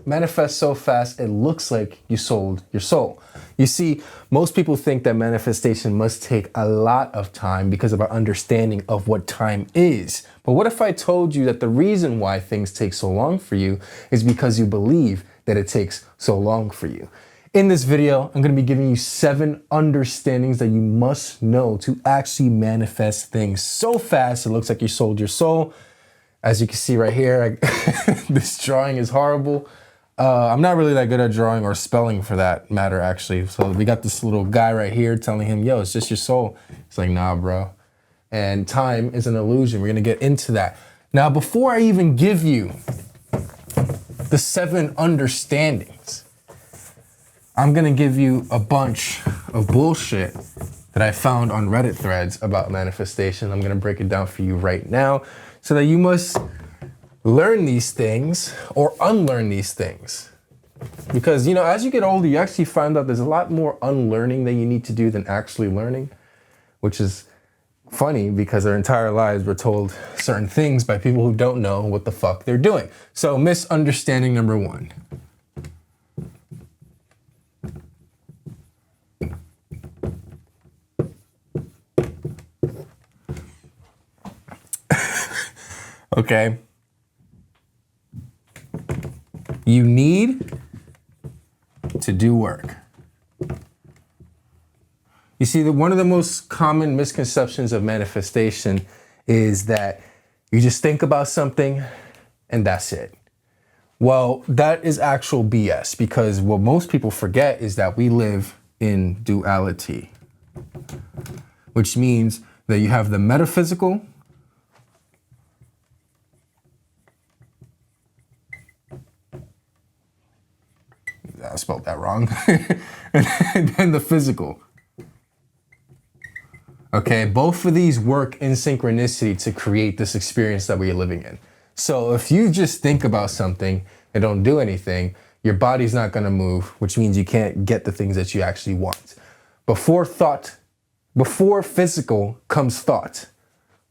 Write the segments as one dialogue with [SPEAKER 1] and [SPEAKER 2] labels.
[SPEAKER 1] manifest so fast it looks like you sold your soul. You see, most people think that manifestation must take a lot of time because of our understanding of what time is. But what if I told you that the reason why things take so long for you is because you believe that it takes so long for you? In this video, I'm going to be giving you 7 understandings that you must know to actually manifest things so fast it looks like you sold your soul. As you can see right here, this drawing is horrible. I'm not really that good at drawing or spelling for that matter, actually. So we got this little guy right here telling him, yo, it's just your soul. It's like, nah, bro. And time is an illusion. We're going to get into that. Now, before I even give you the 7 understandings, I'm going to give you a bunch of bullshit that I found on Reddit threads about manifestation. I'm going to break it down for you right now so that you must learn these things or unlearn these things. Because, you know, as you get older, you actually find out there's a lot more unlearning that you need to do than actually learning, which is funny because our entire lives we're told certain things by people who don't know what the fuck they're doing. So misunderstanding number 1. Okay. You need to do work. You see, one of the most common misconceptions of manifestation is that you just think about something and that's it. Well, that is actual BS, because what most people forget is that we live in duality, which means that you have the metaphysical I spelled that wrong. And then the physical. Okay, both of these work in synchronicity to create this experience that we're living in. So if you just think about something and don't do anything, your body's not going to move, which means you can't get the things that you actually want. Before physical comes thought.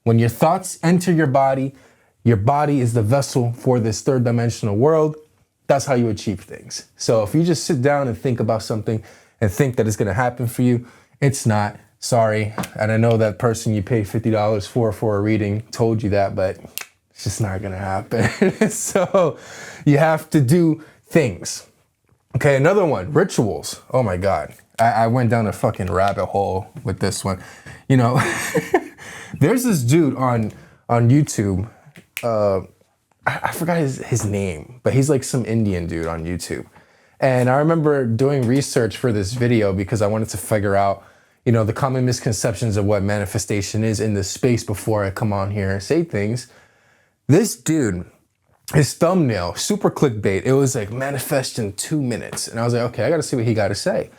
[SPEAKER 1] When your thoughts enter your body is the vessel for this 3rd dimensional world. That's how you achieve things. So if you just sit down and think about something and think that it's going to happen for you, it's not. Sorry. And I know that person you paid $50 for a reading told you that, but it's just not going to happen. So you have to do things. Okay, another one, rituals. Oh my God. I went down a fucking rabbit hole with this one. You know, there's this dude on YouTube. I forgot his name, but he's like some Indian dude on YouTube. And I remember doing research for this video because I wanted to figure out, you know, the common misconceptions of what manifestation is in this space before I come on here and say things. This dude, his thumbnail, super clickbait. It was like manifest in 2 minutes. And I was like, okay, I got to see what he got to say.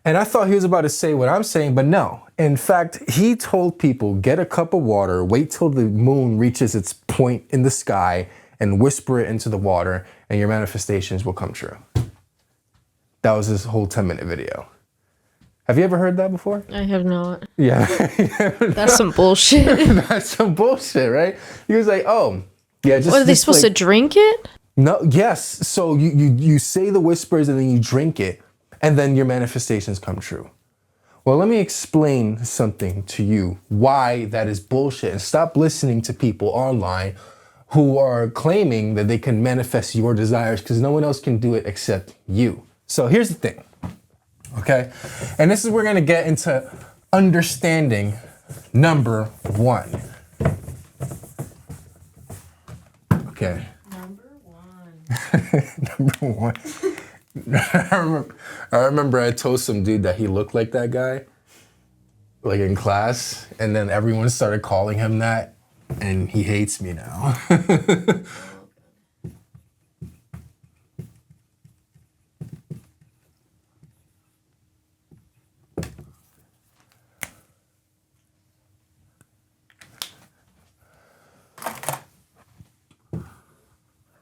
[SPEAKER 1] And I thought he was about to say what I'm saying, but no. In fact, he told people, get a cup of water, wait till the moon reaches its point in the sky and whisper it into the water and your manifestations will come true. That was his whole 10-minute video. Have you ever heard that before?
[SPEAKER 2] I have not.
[SPEAKER 1] Yeah.
[SPEAKER 2] That's some bullshit.
[SPEAKER 1] That's some bullshit, right? He was like, oh, yeah. Just,
[SPEAKER 2] what, are they supposed to drink it?
[SPEAKER 1] No, yes. So you say the whispers and then you drink it. And then your manifestations come true. Well, let me explain something to you, why that is bullshit. And stop listening to people online who are claiming that they can manifest your desires because no one else can do it except you. So here's the thing, okay? And this is where we're gonna get into understanding number 1. Okay.
[SPEAKER 2] Number 1.
[SPEAKER 1] Number 1. I remember I told some dude that he looked like that guy, like in class, and then everyone started calling him that, and he hates me now.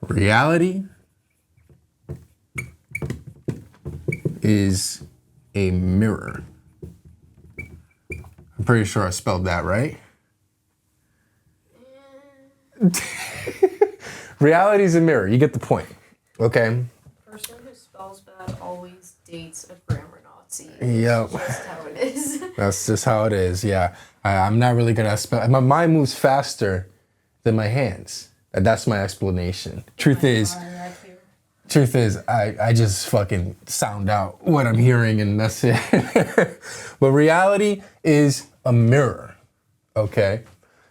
[SPEAKER 1] Reality is a mirror. I'm pretty sure I spelled that right. Reality is a mirror. You get the point. Okay.
[SPEAKER 2] always dates a grammar Nazi.
[SPEAKER 1] Yep.
[SPEAKER 2] That's just how it is.
[SPEAKER 1] That's just how it is. Yeah. I'm not really good at spell. My mind moves faster than my hands. That's my explanation. Truth is, I just fucking sound out what I'm hearing and that's it. But reality is a mirror, okay?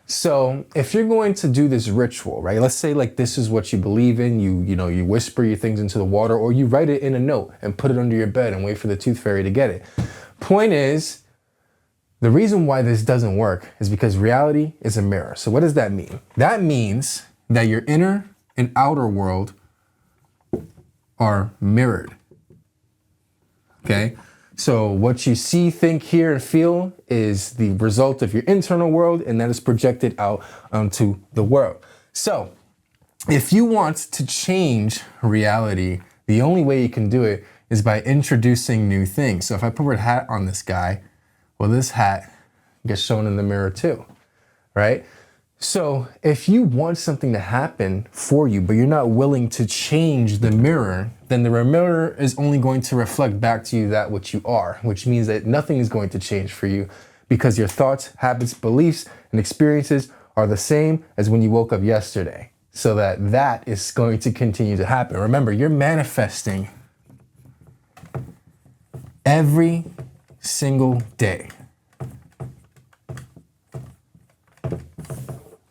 [SPEAKER 1] So if you're going to do this ritual, right? Let's say like this is what you believe in. You whisper your things into the water or you write it in a note and put it under your bed and wait for the tooth fairy to get it. Point is, the reason why this doesn't work is because reality is a mirror. So what does that mean? That means that your inner and outer world are mirrored. Okay? So what you see, think, hear, and feel is the result of your internal world, and that is projected out onto the world. So if you want to change reality, the only way you can do it is by introducing new things. So if I put a hat on this guy, well, this hat gets shown in the mirror too, right? So if you want something to happen for you, but you're not willing to change the mirror, then the mirror is only going to reflect back to you that which you are, which means that nothing is going to change for you because your thoughts, habits, beliefs, and experiences are the same as when you woke up yesterday. So that is going to continue to happen. Remember, you're manifesting every single day.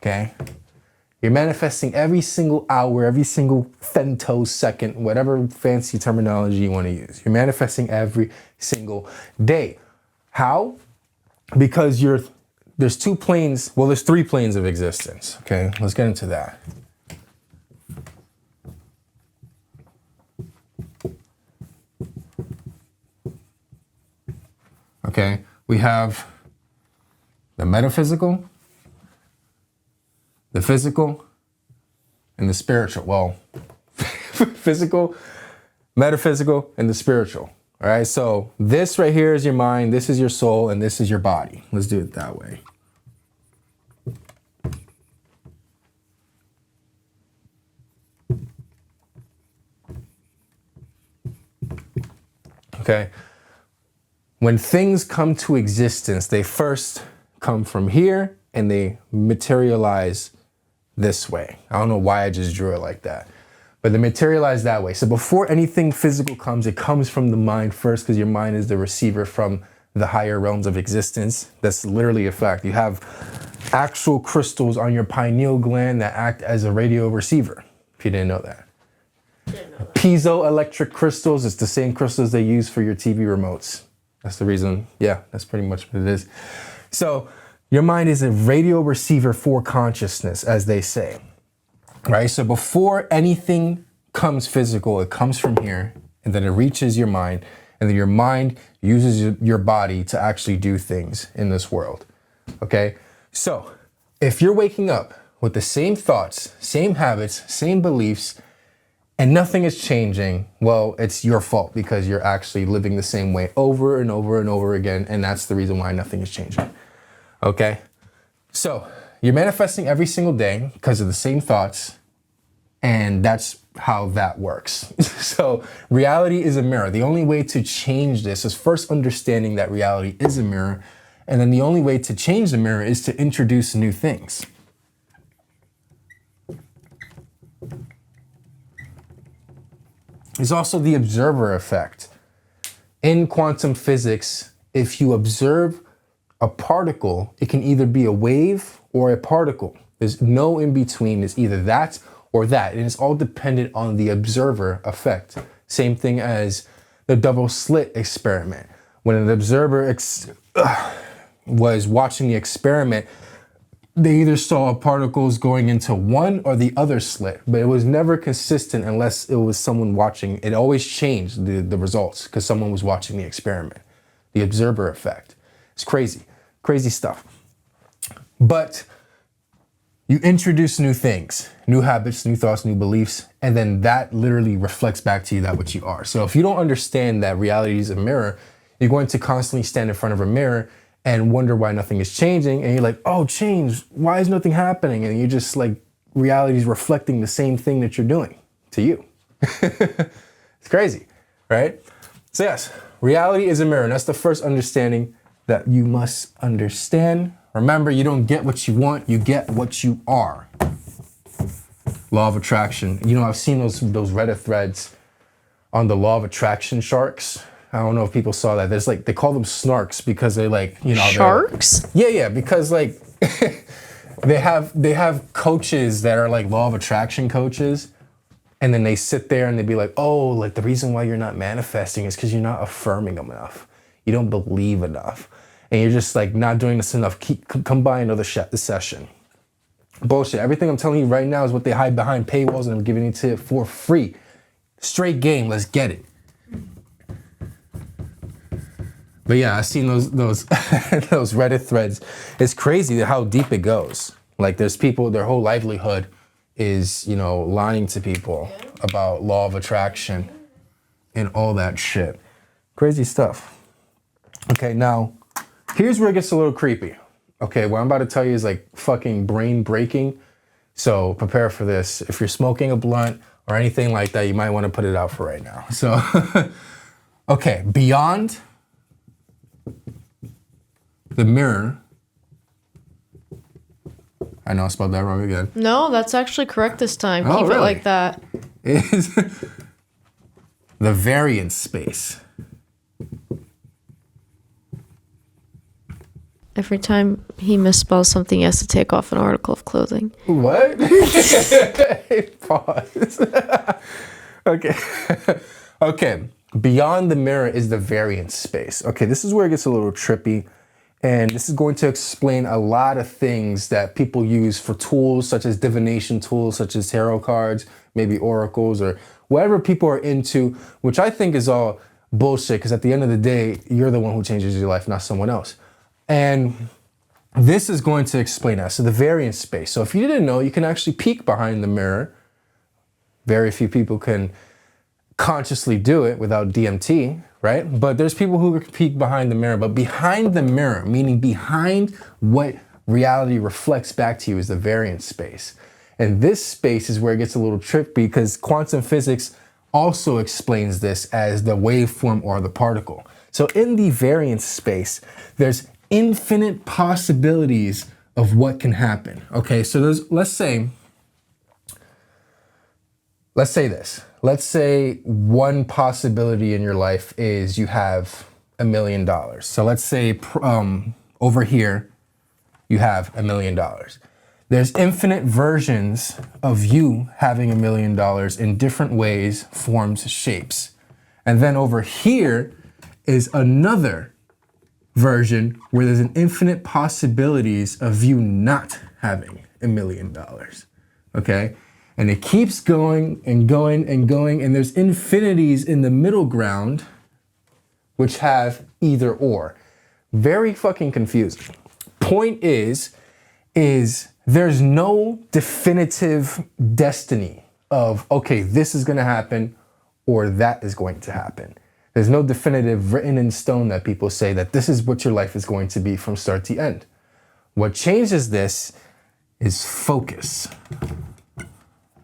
[SPEAKER 1] Okay? You're manifesting every single hour, every single femtosecond, whatever fancy terminology you want to use. You're manifesting every single day. How? Because there's two planes, well, there's three planes of existence. Okay, let's get into that. Okay, we have the metaphysical, the physical, and the spiritual. Well, physical, metaphysical, and the spiritual. All right, so this right here is your mind, this is your soul, and this is your body. Let's do it that way. Okay, when things come to existence, they first come from here and they materialize this way. I don't know why I just drew it like that, but they materialize that way. So before anything physical comes, it comes from the mind first because your mind is the receiver from the higher realms of existence. That's literally a fact. You have actual crystals on your pineal gland that act as a radio receiver, if you didn't know that. Piezoelectric crystals, it's the same crystals they use for your TV remotes. That's the reason, yeah, that's pretty much what it is. So your mind is a radio receiver for consciousness, as they say, right? So before anything comes physical, it comes from here, and then it reaches your mind, and then your mind uses your body to actually do things in this world, okay? So if you're waking up with the same thoughts, same habits, same beliefs, and nothing is changing, well, it's your fault because you're actually living the same way over and over and over again, and that's the reason why nothing is changing. Okay, so you're manifesting every single day because of the same thoughts, and that's how that works. So reality is a mirror. The only way to change this is first understanding that reality is a mirror, and then the only way to change the mirror is to introduce new things. There's also the observer effect. In quantum physics, if you observe a particle, it can either be a wave or a particle. There's no in between. It's either that or that. And it's all dependent on the observer effect. Same thing as the double slit experiment. When an observer was watching the experiment, they either saw particles going into one or the other slit, but it was never consistent unless it was someone watching. It always changed the results because someone was watching the experiment. The observer effect. It's crazy, crazy stuff. But you introduce new things, new habits, new thoughts, new beliefs, and then that literally reflects back to you that what you are. So if you don't understand that reality is a mirror, you're going to constantly stand in front of a mirror and wonder why nothing is changing. And you're like, oh, change, why is nothing happening? And you're just like, reality is reflecting the same thing that you're doing to you. It's crazy, right? So yes, reality is a mirror. And that's the first understanding that you must understand. Remember, you don't get what you want, you get what you are. Law of attraction. You know, I've seen those Reddit threads on the law of attraction sharks. I don't know if people saw that. There's like, they call them snarks because they like, you know.
[SPEAKER 3] Sharks?
[SPEAKER 1] Yeah, because like they have coaches that are like law of attraction coaches. And then they sit there and they be like, oh, like the reason why you're not manifesting is because you're not affirming enough. You don't believe enough. And you're just like not doing this enough. Come by another session. Bullshit. Everything I'm telling you right now is what they hide behind paywalls, and I'm giving it to you for free. Straight game. Let's get it. But yeah, I've seen those those Reddit threads. It's crazy how deep it goes. Like there's people, their whole livelihood is, you know, lying to people about law of attraction and all that shit. Crazy stuff. Okay, now, here's where it gets a little creepy. Okay, what I'm about to tell you is like fucking brain breaking. So prepare for this. If you're smoking a blunt or anything like that, you might want to put it out for right now. So, okay, beyond the mirror. I know I spelled that wrong again.
[SPEAKER 3] No, that's actually correct this time.
[SPEAKER 1] Oh,
[SPEAKER 3] Keep it
[SPEAKER 1] really?
[SPEAKER 3] like that.
[SPEAKER 1] Is the variance space.
[SPEAKER 3] Every time he misspells something, he has to take off an article of clothing.
[SPEAKER 1] What? Pause. Okay. Okay. Beyond the mirror is the variance space. Okay, this is where it gets a little trippy. And this is going to explain a lot of things that people use for tools, such as divination tools, such as tarot cards, maybe oracles, or whatever people are into, which I think is all bullshit, because at the end of the day, you're the one who changes your life, not someone else. And this is going to explain that. So the variance space. So if you didn't know, you can actually peek behind the mirror. Very few people can consciously do it without DMT, right? But there's people who peek behind the mirror. But behind the mirror, meaning behind what reality reflects back to you, is the variance space. And this space is where it gets a little tricky, because quantum physics also explains this as the waveform or the particle. So in the variance space, there's infinite possibilities of what can happen. Okay, so let's say this. Let's say one possibility in your life is you have $1 million. So let's say over here, you have $1 million. There's infinite versions of you having $1 million in different ways, forms, shapes. And then over here is another version where there's an infinite possibilities of you not having $1 million. Okay? And it keeps going and going and going, and there's infinities in the middle ground which have either or. Very fucking confusing. Point is there's no definitive destiny of, okay, this is gonna happen or that is going to happen. There's no definitive written in stone that people say that this is what your life is going to be from start to end. What changes this is focus.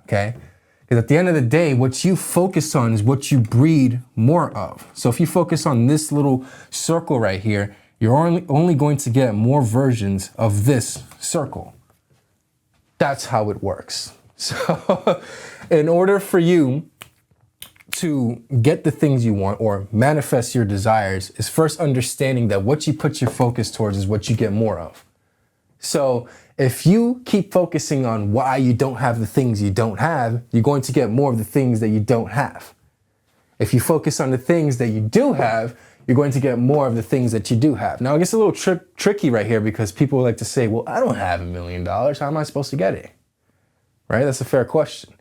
[SPEAKER 1] Okay? Because at the end of the day, what you focus on is what you breed more of. So if you focus on this little circle right here, you're only going to get more versions of this circle. That's how it works. So in order for you to get the things you want or manifest your desires, is first understanding that what you put your focus towards is what you get more of. So if you keep focusing on why you don't have the things you don't have, you're going to get more of the things that you don't have. If you focus on the things that you do have, you're going to get more of the things that you do have. Now, it gets a little tricky right here, because people like to say, well, I don't have $1 million. How am I supposed to get it? Right? That's a fair question.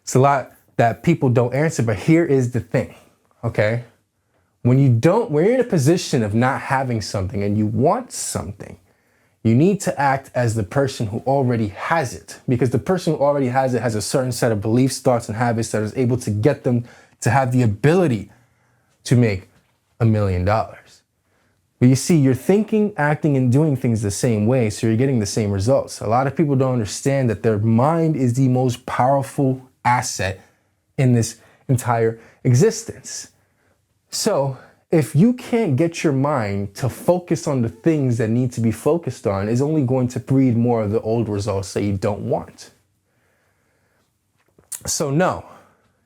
[SPEAKER 1] It's a lot that people don't answer, but here is the thing, okay? When you're in a position of not having something and you want something, you need to act as the person who already has it, because the person who already has it has a certain set of beliefs, thoughts, and habits that is able to get them to have the ability to make $1 million. But you see, you're thinking, acting, and doing things the same way, so you're getting the same results. A lot of people don't understand that their mind is the most powerful asset in this entire existence. So if you can't get your mind to focus on the things that need to be focused on, it's only going to breed more of the old results that you don't want. So no,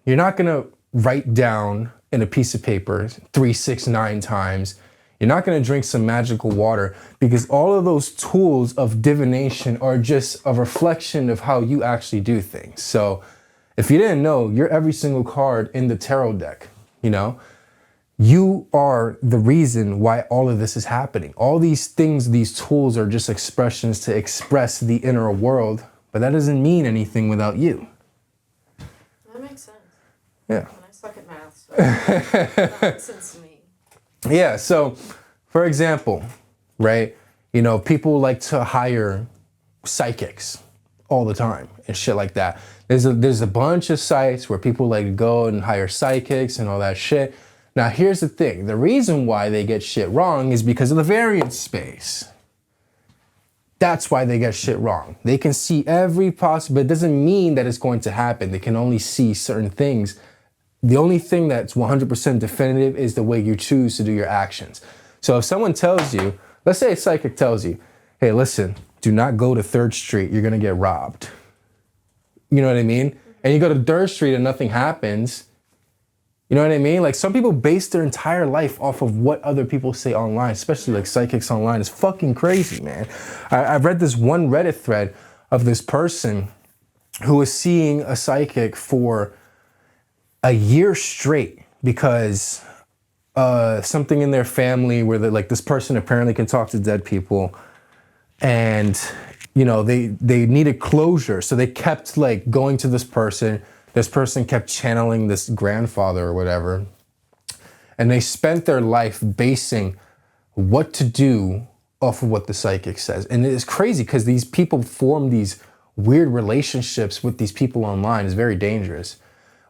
[SPEAKER 1] you're not going to write down in a piece of paper 3, 6, 9 times. You're not going to drink some magical water, because all of those tools of divination are just a reflection of how you actually do things. So if you didn't know, you're every single card in the tarot deck, you know? You are the reason why all of this is happening. All these things, these tools are just expressions to express the inner world, but that doesn't mean anything without you.
[SPEAKER 2] That makes sense.
[SPEAKER 1] Yeah.
[SPEAKER 2] And I suck at math, so that makes sense to me.
[SPEAKER 1] Yeah, so for example, right, you know, people like to hire psychics all the time and shit like that. There's a bunch of sites where people like to go and hire psychics and all that shit. Now, here's the thing. The reason why they get shit wrong is because of the variance space. That's why they get shit wrong. They can see every possible, but it doesn't mean that it's going to happen. They can only see certain things. The only thing that's 100% definitive is the way you choose to do your actions. So if someone tells you, let's say a psychic tells you, hey, listen, do not go to 3rd Street. You're going to get robbed. You know what I mean? And you go to 3rd Street and nothing happens. You know what I mean? Like, some people base their entire life off of what other people say online, especially like psychics online. It's fucking crazy, man. I read this one Reddit thread of this person who was seeing a psychic for a year straight because something in their family where like this person apparently can talk to dead people, and you know they needed closure, so they kept like going to this person. This person kept channeling this grandfather or whatever, and they spent their life basing what to do off of what the psychic says. And it's crazy because these people form these weird relationships with these people online. It's very dangerous,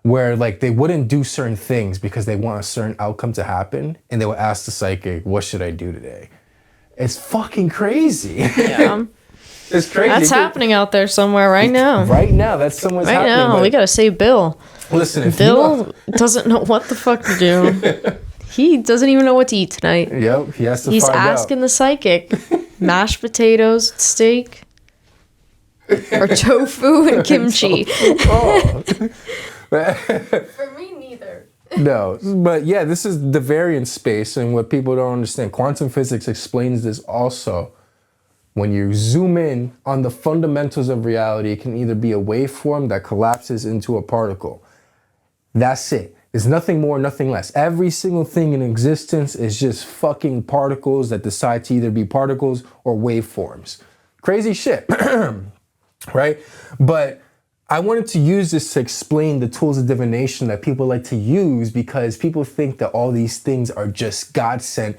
[SPEAKER 1] where like they wouldn't do certain things because they want a certain outcome to happen, and they would ask the psychic, what should I do today? It's fucking crazy.
[SPEAKER 3] Yeah.
[SPEAKER 1] It's crazy.
[SPEAKER 3] That's happening out there somewhere right now.
[SPEAKER 1] Right now, that's someone's
[SPEAKER 3] Right
[SPEAKER 1] happening.
[SPEAKER 3] now, we gotta save Bill.
[SPEAKER 1] Listen, if
[SPEAKER 3] Bill doesn't know what the fuck to do. He doesn't even know what to eat tonight.
[SPEAKER 1] Yep, he has to
[SPEAKER 3] He's
[SPEAKER 1] find
[SPEAKER 3] asking
[SPEAKER 1] out.
[SPEAKER 3] the psychic, mashed potatoes, steak, or tofu and kimchi.
[SPEAKER 1] Oh.
[SPEAKER 2] For me, neither.
[SPEAKER 1] No, but yeah, this is the variance space, and what people don't understand. Quantum physics explains this also. When you zoom in on the fundamentals of reality, it can either be a waveform that collapses into a particle. That's it. There's nothing more, nothing less. Every single thing in existence is just fucking particles that decide to either be particles or waveforms. Crazy shit, right? But I wanted to use this to explain the tools of divination that people like to use, because people think that all these things are just God sent.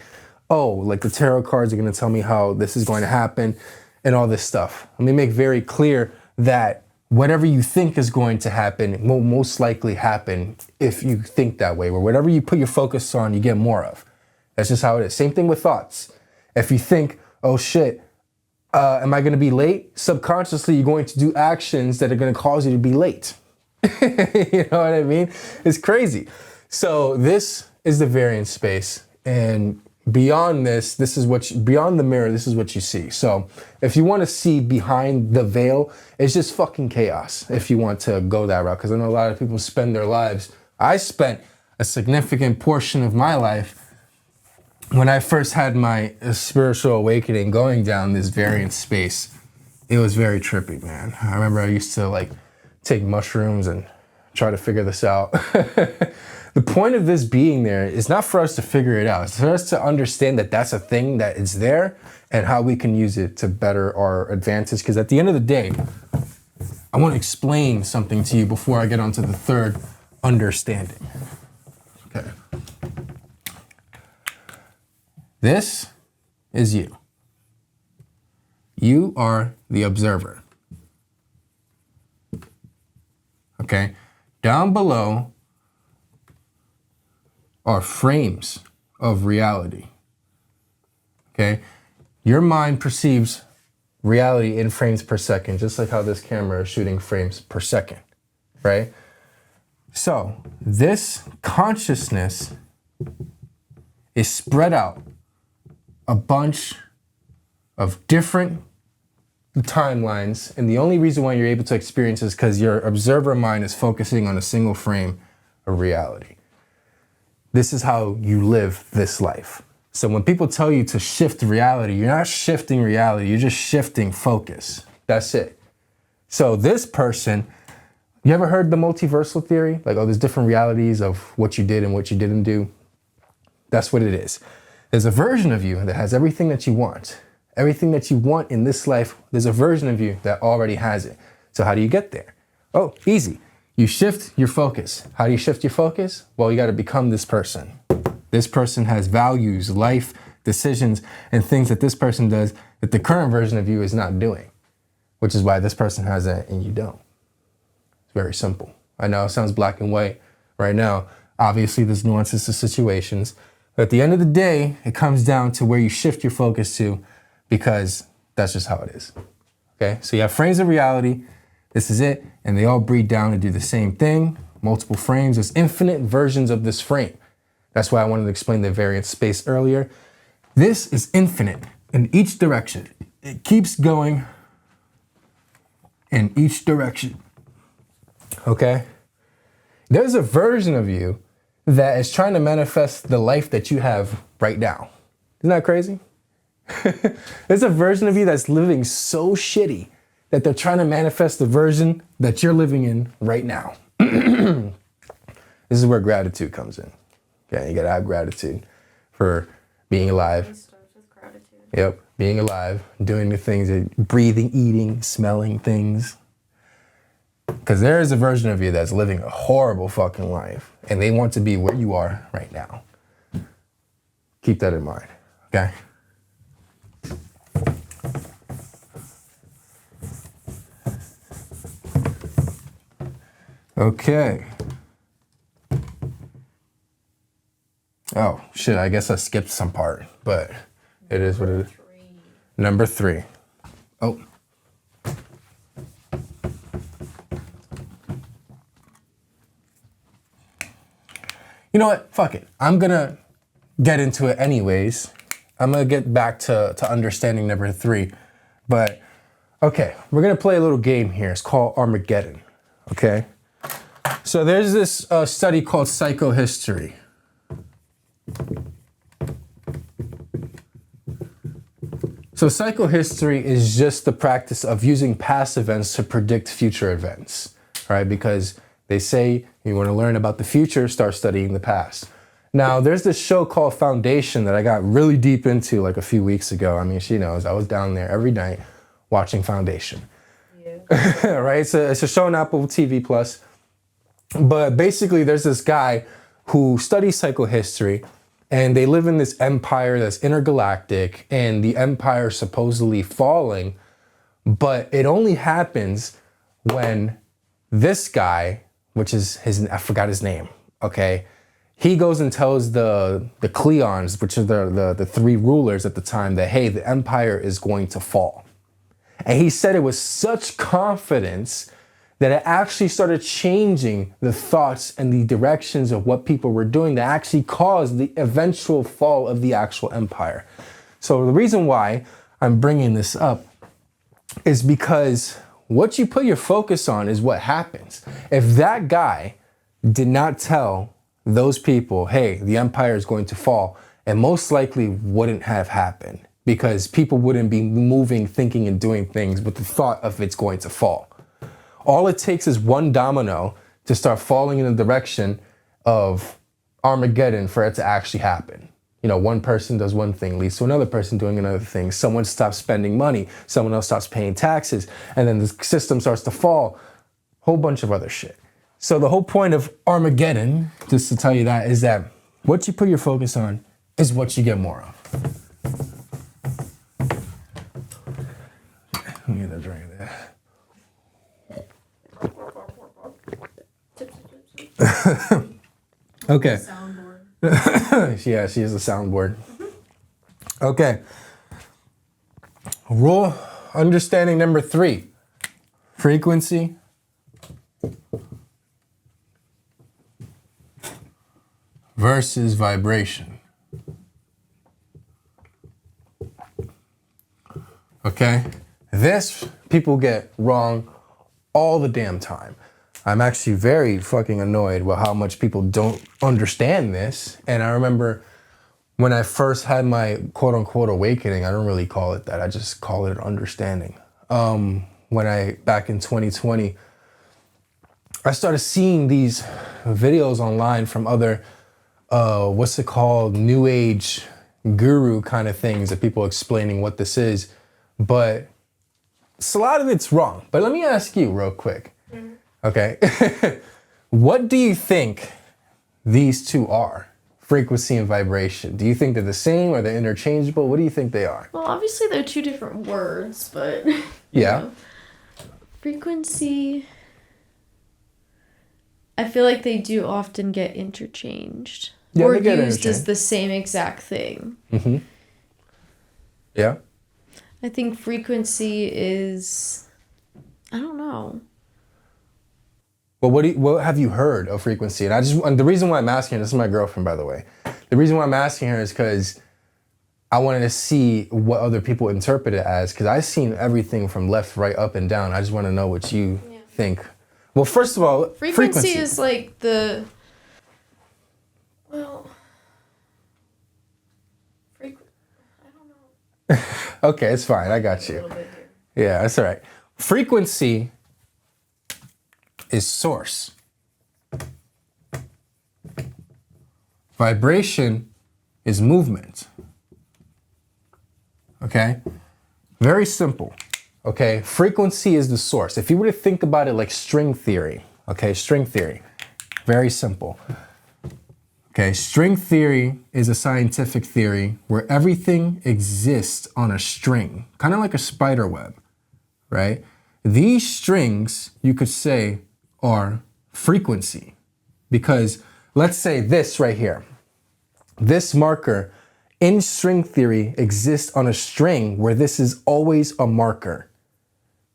[SPEAKER 1] Oh, like the tarot cards are going to tell me how this is going to happen and all this stuff. Let me make very clear that whatever you think is going to happen will most likely happen if you think that way, or whatever you put your focus on, you get more of. That's just how it is. Same thing with thoughts. If you think, oh shit, am I going to be late? Subconsciously, you're going to do actions that are going to cause you to be late. You know what I mean? It's crazy. So this is the variance space, and beyond this is beyond the mirror, this is what you see. So if you want to see behind the veil, it's just fucking chaos if you want to go that route. Because I know a lot of people spend their lives. I spent a significant portion of my life when I first had my spiritual awakening going down this variance space. It was very trippy, man. I remember I used to like take mushrooms and try to figure this out. The point of this being there is not for us to figure it out. It's for us to understand that that's a thing that is there and how we can use it to better our advantage. Because at the end of the day, I want to explain something to you before I get onto the third understanding. Okay. This is you. You are the observer. Okay? Down below are frames of reality. Okay? Your mind perceives reality in frames per second, just like how this camera is shooting frames per second, right? So, this consciousness is spread out a bunch of different timelines, and the only reason why you're able to experience is because your observer mind is focusing on a single frame of reality. This is how you live this life. So when people tell you to shift reality, you're not shifting reality, you're just shifting focus. That's it. So this person, you ever heard the multiversal theory? Like, oh, there's different realities of what you did and what you didn't do. That's what it is. There's a version of you that has everything that you want. Everything that you want in this life, there's a version of you that already has it. So how do you get there? Oh, easy. You shift your focus. How do you shift your focus? Well, you got to become this person. This person has values, life, decisions, and things that this person does that the current version of you is not doing, which is why this person has that and you don't. It's very simple. I know it sounds black and white right now. Obviously, there's nuances to situations. But at the end of the day, it comes down to where you shift your focus to, because that's just how it is. Okay, so you have frames of reality. This is it. And they all breed down to do the same thing. Multiple frames. There's infinite versions of this frame. That's why I wanted to explain the variance space earlier. This is infinite in each direction. It keeps going in each direction. Okay? There's a version of you that is trying to manifest the life that you have right now. Isn't that crazy? There's a version of you that's living so shitty that they're trying to manifest the version that you're living in right now. This is where gratitude comes in. Okay, you gotta have gratitude for being alive.
[SPEAKER 2] It starts with gratitude.
[SPEAKER 1] Yep, being alive, doing the things, breathing, eating, smelling things. Because there is a version of you that's living a horrible fucking life, and they want to be where you are right now. Keep that in mind, okay? Okay. Oh, shit, I guess I skipped some part, but it is what it is. Number 3. Oh. You know what? Fuck it. I'm gonna get into it anyways. I'm gonna get back to understanding number 3. But, okay, we're gonna play a little game here. It's called Armageddon, okay? So there's this study called psychohistory. So psychohistory is just the practice of using past events to predict future events, right? Because they say you want to learn about the future, start studying the past. Now, there's this show called Foundation that I got really deep into like a few weeks ago. I mean, she knows I was down there every night watching Foundation. Yeah. Right? It's a show on Apple TV Plus. But basically, there's this guy who studies psychohistory, and they live in this empire that's intergalactic, and the empire supposedly falling, but it only happens when this guy, which is I forgot his name, okay? He goes and tells the Cleons, which are the 3 rulers at the time, that, hey, the empire is going to fall. And he said it with such confidence that it actually started changing the thoughts and the directions of what people were doing that actually caused the eventual fall of the actual empire. So the reason why I'm bringing this up is because what you put your focus on is what happens. If that guy did not tell those people, hey, the empire is going to fall, it most likely wouldn't have happened, because people wouldn't be moving, thinking, and doing things with the thought of it's going to fall. All it takes is one domino to start falling in the direction of Armageddon for it to actually happen. You know, one person does one thing, leads to another person doing another thing. Someone stops spending money, someone else stops paying taxes, and then the system starts to fall. Whole bunch of other shit. So the whole point of Armageddon, just to tell you that, is that what you put your focus on is what you get more of. Let me get a drink of that. Okay.
[SPEAKER 2] Soundboard.
[SPEAKER 1] Yeah, she is a soundboard. Okay. Rule understanding number 3. Frequency versus vibration. Okay? This people get wrong all the damn time. I'm actually very fucking annoyed with how much people don't understand this. And I remember when I first had my quote unquote awakening, I don't really call it that. I just call it understanding. Back in 2020, I started seeing these videos online from other, what's it called, new age guru kind of things of people explaining what this is. But a lot of it's wrong. But let me ask you real quick. Okay. What do you think these two are? Frequency and vibration. Do you think they're the same or they're interchangeable? What do you think they are?
[SPEAKER 3] Well, obviously they're two different words, but
[SPEAKER 1] Yeah.
[SPEAKER 3] know, frequency. I feel like they do often get interchanged
[SPEAKER 1] Yeah,
[SPEAKER 3] or
[SPEAKER 1] they get
[SPEAKER 3] used as
[SPEAKER 1] interchanged.
[SPEAKER 3] the same exact thing.
[SPEAKER 1] Yeah.
[SPEAKER 3] I think frequency is, I don't know.
[SPEAKER 1] Well, what have you heard of frequency? And the reason why I'm asking her, this is my girlfriend, by the way. The reason why I'm asking her is because I wanted to see what other people interpret it as, because I've seen everything from left, right, up, and down. I just want to know what you think. Well, first of all,
[SPEAKER 3] Frequency is like the, well, I don't know.
[SPEAKER 1] Okay, it's fine. I got you. Yeah, that's all right. Frequency is source. Vibration is movement. Okay? Very simple. Okay? Frequency is the source. If you were to think about it like string theory, okay, string theory, very simple. Okay, string theory is a scientific theory where everything exists on a string, kind of like a spider web, right? These strings, you could say, are frequency, because let's say this right here, this marker in string theory exists on a string where this is always a marker,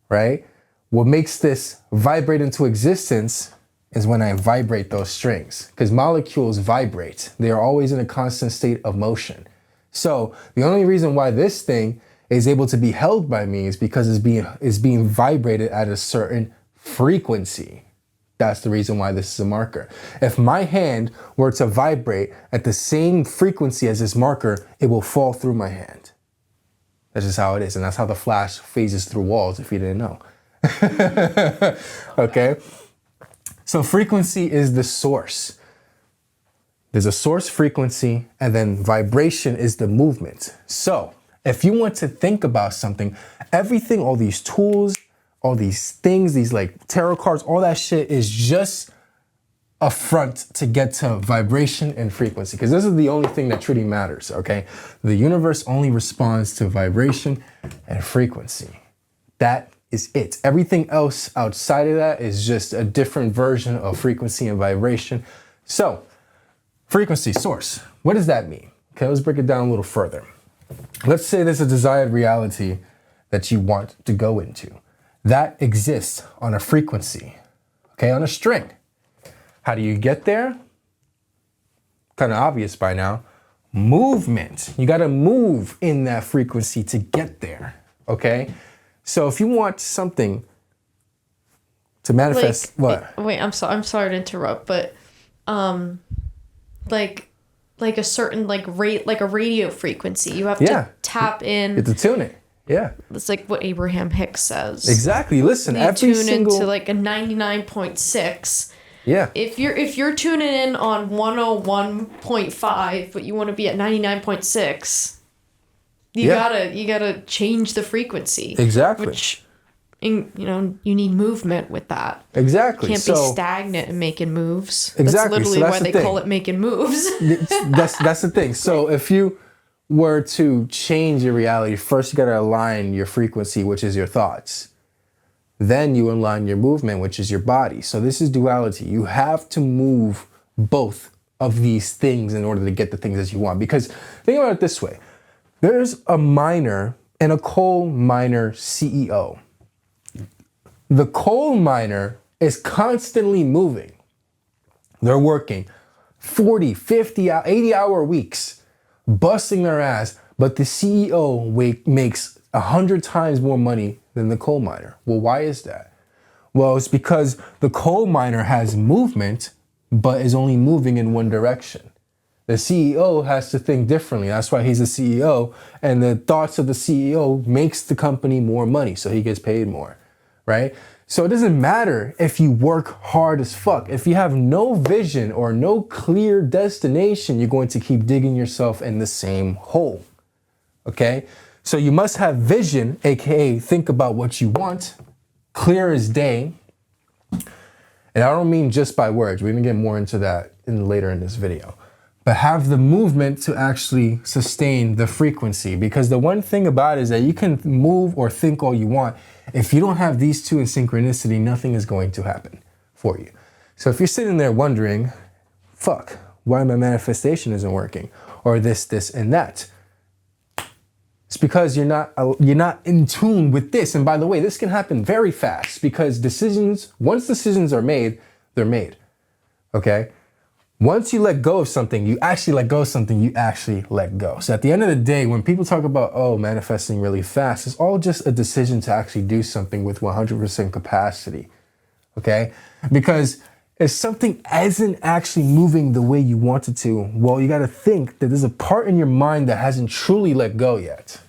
[SPEAKER 1] right? What makes this vibrate into existence is when I vibrate those strings, because molecules vibrate. They are always in a constant state of motion. So the only reason why this thing is able to be held by me is because it's being vibrated at a certain frequency. That's the reason why this is a marker. If my hand were to vibrate at the same frequency as this marker, it will fall through my hand. That's just how it is. And that's how the flash phases through walls, if you didn't know. Okay? So frequency is the source. There's a source frequency, and then vibration is the movement. So if you want to think about something, everything, all these tools, all these things, these like tarot cards, all that shit is just a front to get to vibration and frequency, because this is the only thing that truly matters, okay? The universe only responds to vibration and frequency. That is it. Everything else outside of that is just a different version of frequency and vibration. So, frequency source, what does that mean? Okay, let's break it down a little further. Let's say there's a desired reality that you want to go into. That exists on a frequency, okay, on a string. How do you get there? Kind of obvious by now. Movement. You got to move in that frequency to get there, okay? So if you want something to manifest, what?
[SPEAKER 3] Wait, I'm sorry to interrupt, but like a certain rate, like a radio frequency, you have to tap in.
[SPEAKER 1] It's a tune it. Yeah.
[SPEAKER 3] It's like what Abraham Hicks says.
[SPEAKER 1] Exactly. Listen,
[SPEAKER 3] you
[SPEAKER 1] every
[SPEAKER 3] tune
[SPEAKER 1] single
[SPEAKER 3] into like a 99.6.
[SPEAKER 1] Yeah.
[SPEAKER 3] If you're tuning in on 101.5, but you want to be at 99.6, you gotta change the frequency.
[SPEAKER 1] Exactly.
[SPEAKER 3] Which, you need movement with that.
[SPEAKER 1] Exactly.
[SPEAKER 3] Can't be stagnant and making moves.
[SPEAKER 1] Exactly.
[SPEAKER 3] That's literally why they call it making moves.
[SPEAKER 1] That's the thing. So if you were to change your reality, first you gotta align your frequency, which is your thoughts. Then you align your movement, which is your body. So this is duality. You have to move both of these things in order to get the things that you want. Because think about it this way. There's a miner and a coal miner CEO. The coal miner is constantly moving. They're working 40, 50, 80-hour weeks, busting their ass. But the CEO makes 100 times more money than the coal miner. Well, why is that? Well, it's because the coal miner has movement, but is only moving in one direction. The CEO has to think differently. That's why he's a CEO. And the thoughts of the CEO makes the company more money, so he gets paid more, right? So it doesn't matter if you work hard as fuck. If you have no vision or no clear destination, you're going to keep digging yourself in the same hole, okay? So you must have vision, AKA think about what you want, clear as day. And I don't mean just by words. We're gonna get more into that later in this video. But have the movement to actually sustain the frequency. Because the one thing about it is that you can move or think all you want. If you don't have these two in synchronicity, nothing is going to happen for you. So if you're sitting there wondering, fuck, why my manifestation isn't working? Or this, and that. It's because you're not in tune with this. And by the way, this can happen very fast because once decisions are made, they're made, okay? Once you let go of something, you actually let go of something, you actually let go. So at the end of the day, when people talk about, oh, manifesting really fast, it's all just a decision to actually do something with 100% capacity, okay? Because if something isn't actually moving the way you want it to, well, you gotta think that there's a part in your mind that hasn't truly let go yet.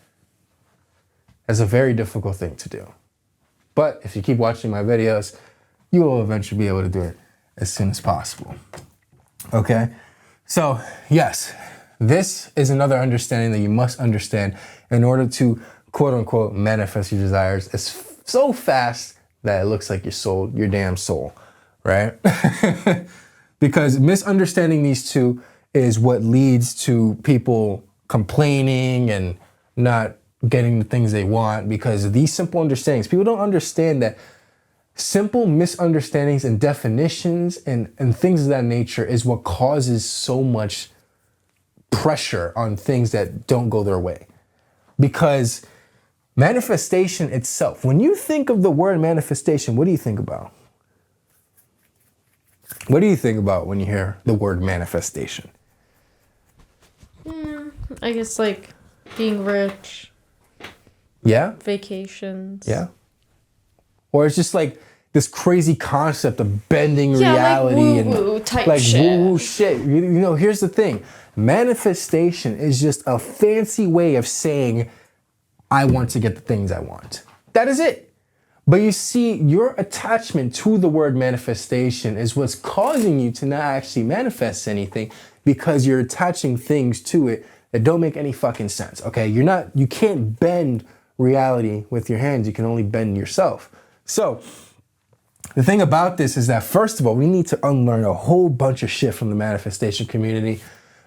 [SPEAKER 1] That's a very difficult thing to do. But if you keep watching my videos, you will eventually be able to do it as soon as possible. Okay, so yes, this is another understanding that you must understand in order to quote unquote manifest your desires as so fast that it looks like you sold your damn soul, right? Because misunderstanding these two is what leads to people complaining and not getting the things they want, because these simple understandings, people don't understand that simple misunderstandings and definitions and things of that nature is what causes so much pressure on things that don't go their way. Because manifestation itself, when you think of the word manifestation, what do you think about? What do you think about when you hear the word manifestation?
[SPEAKER 3] I guess like being rich,
[SPEAKER 1] Yeah?
[SPEAKER 3] vacations.
[SPEAKER 1] Yeah? Or it's just like this crazy concept of bending reality
[SPEAKER 3] like
[SPEAKER 1] and
[SPEAKER 3] woo-woo type
[SPEAKER 1] like
[SPEAKER 3] shit.
[SPEAKER 1] woo-woo shit. You know, here's the thing. Manifestation is just a fancy way of saying, I want to get the things I want. That is it. But you see, your attachment to the word manifestation is what's causing you to not actually manifest anything, because you're attaching things to it that don't make any fucking sense, okay? You can't bend reality with your hands. You can only bend yourself. So the thing about this is that, first of all, we need to unlearn a whole bunch of shit from the manifestation community,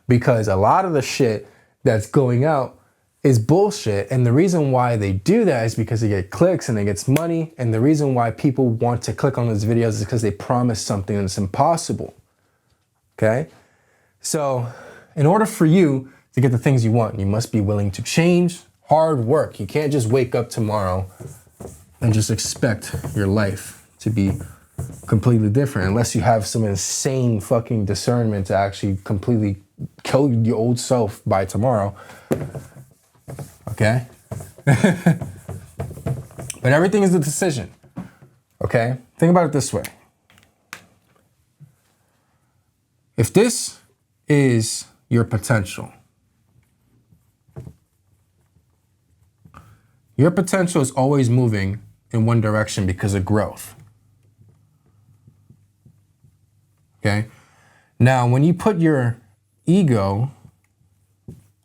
[SPEAKER 1] because a lot of the shit that's going out is bullshit. And the reason why they do that is because they get clicks and they get money. And the reason why people want to click on those videos is because they promise something that's impossible. Okay? So in order for you to get the things you want, you must be willing to change, hard work. You can't just wake up tomorrow and just expect your life to be completely different, unless you have some insane fucking discernment to actually completely kill your old self by tomorrow. Okay? But everything is a decision. Okay? Think about it this way. If this is your potential, your potential is always moving in one direction because of growth. Okay? Now, when you put your ego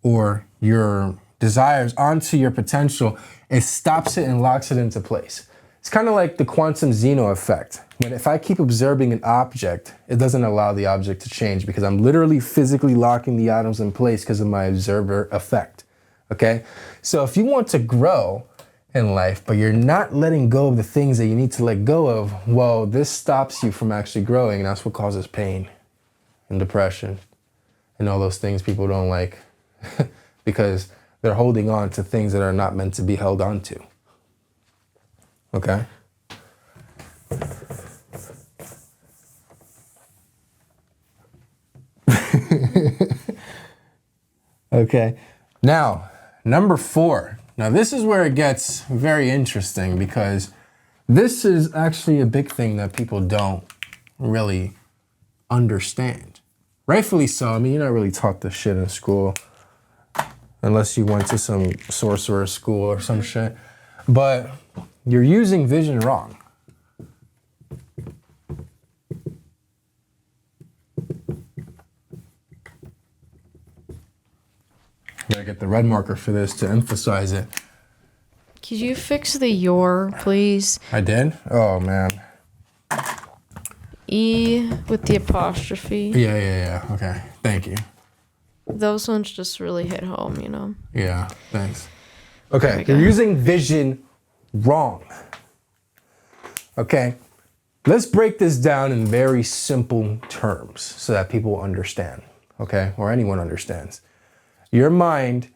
[SPEAKER 1] or your desires onto your potential, it stops it and locks it into place. It's kind of like the quantum Zeno effect. When if I keep observing an object, it doesn't allow the object to change, because I'm literally physically locking the atoms in place because of my observer effect. Okay? So if you want to grow in life, but you're not letting go of the things that you need to let go of, well, this stops you from actually growing, and that's what causes pain and depression and all those things people don't like because they're holding on to things that are not meant to be held on to. Okay? Okay. Now, number 4. Now, this is where it gets very interesting because this is actually a big thing that people don't really understand. Rightfully so. I mean, you're not really taught this shit in school unless you went to some sorcerer school or some shit. But you're using vision wrong. Gotta get the red marker for this to emphasize it.
[SPEAKER 3] Could you fix the your, please?
[SPEAKER 1] I did? Oh, man.
[SPEAKER 3] E with the apostrophe.
[SPEAKER 1] Yeah. Okay. Thank you.
[SPEAKER 3] Those ones just really hit home, you know?
[SPEAKER 1] Yeah, thanks. Okay,
[SPEAKER 3] we go.
[SPEAKER 1] you're using vision wrong. Okay, let's break this down in very simple terms so that people understand, okay? Or anyone understands. Your mind,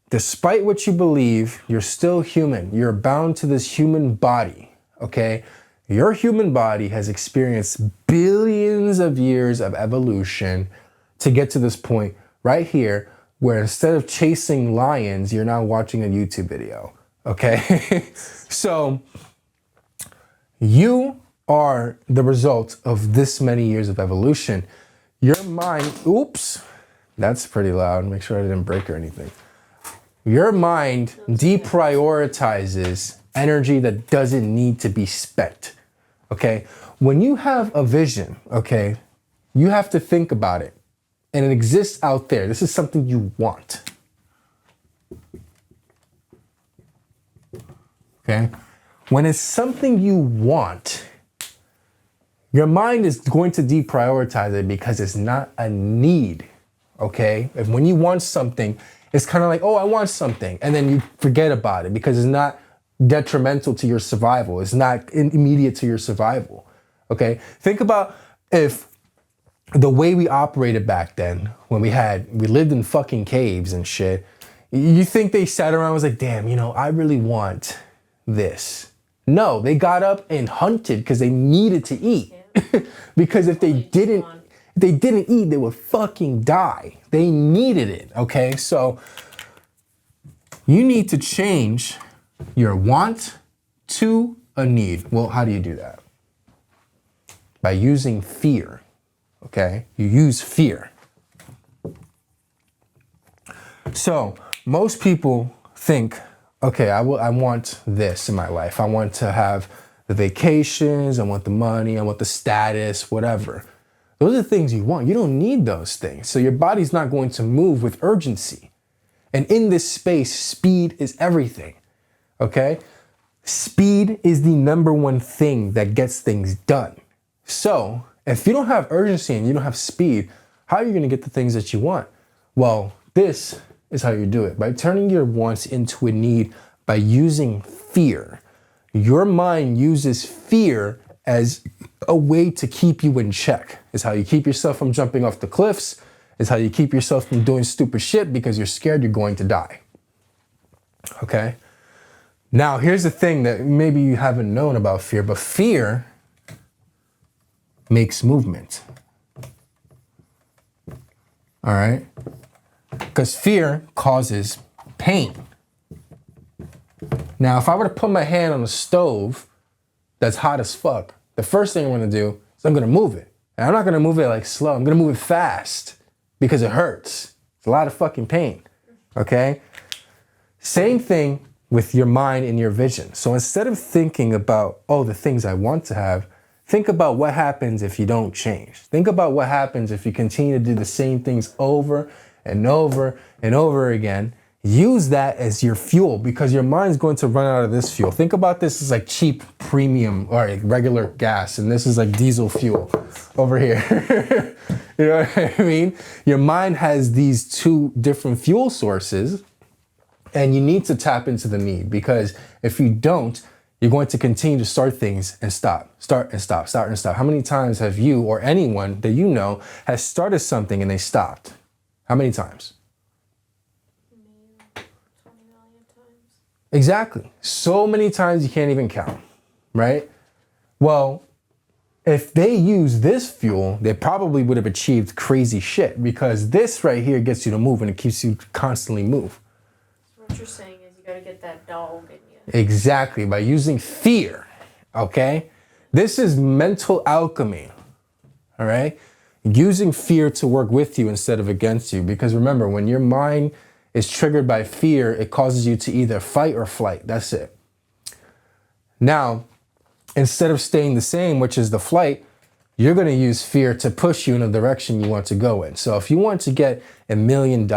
[SPEAKER 1] despite what you believe, you're still human. You're bound to this human body, okay? Your human body has experienced billions of years of evolution to get to this point right here where instead of chasing lions, you're now watching a YouTube video, okay? So you are the result of this many years of evolution. Your mind, oops, that's pretty loud. Make sure I didn't break or anything. Your mind deprioritizes energy that doesn't need to be spent, okay? When you have a vision, okay, you have to think about it. And it exists out there. This is something you want. Okay? When it's something you want, your mind is going to deprioritize it because it's not a need. Okay? And when you want something, it's kind of like, oh, I want something. And then you forget about it because it's not detrimental to your survival. It's not immediate to your survival. Okay? Think about if the way we operated back then, when we lived in fucking caves and shit, you think they sat around and was like, damn, you know, I really want this. No, they got up and hunted because they needed to eat. Yeah. Because if they didn't eat, they would fucking die. They needed it, okay? So you need to change your want to a need. Well, how do you do that? By using fear. Okay, you use fear. So most people think, okay, I want this in my life. I want to have the vacations, I want the money, I want the status, whatever. Those are the things you want. You don't need those things. So your body's not going to move with urgency. And in this space, speed is everything, okay? Speed is the number one thing that gets things done. So if you don't have urgency and you don't have speed, how are you going to get the things that you want? Well, this is how you do it. By turning your wants into a need by using fear. Your mind uses fear as a way to keep you in check. It's how you keep yourself from jumping off the cliffs. It's how you keep yourself from doing stupid shit because you're scared you're going to die. Okay? Now, here's the thing that maybe you haven't known about fear, but fear makes movement. All right? Because fear causes pain. Now, if I were to put my hand on a stove that's hot as fuck, the first thing I'm gonna do is I'm gonna move it. And I'm not gonna move it like slow, I'm gonna move it fast because it hurts. It's a lot of fucking pain, okay? Same thing with your mind and your vision. So instead of thinking about, oh, the things I want to have, think about what happens if you don't change. Think about what happens if you continue to do the same things over and over and over again. Use that as your fuel because your mind's going to run out of this fuel. Think about this as like cheap premium or like regular gas, and this is like diesel fuel over here. You know what I mean? Your mind has these two different fuel sources, and you need to tap into the need because if you don't, you're going to continue to start things and stop, start and stop, start and stop. How many times have you or anyone that you know has started something and they stopped? How many times?
[SPEAKER 2] 20 million times.
[SPEAKER 1] Exactly. So many times you can't even count, right? Well, if they use this fuel, they probably would have achieved crazy shit because this right here gets you to move and it keeps you constantly move.
[SPEAKER 2] So what you're saying is you gotta get that dog in you.
[SPEAKER 1] Exactly, by using fear, okay? This is mental alchemy, all right? Using fear to work with you instead of against you. Because remember, when your mind is triggered by fear, it causes you to either fight or flight. That's it. Now, instead of staying the same, which is the flight, you're going to use fear to push you in a direction you want to go in. So if you want to get $1 million,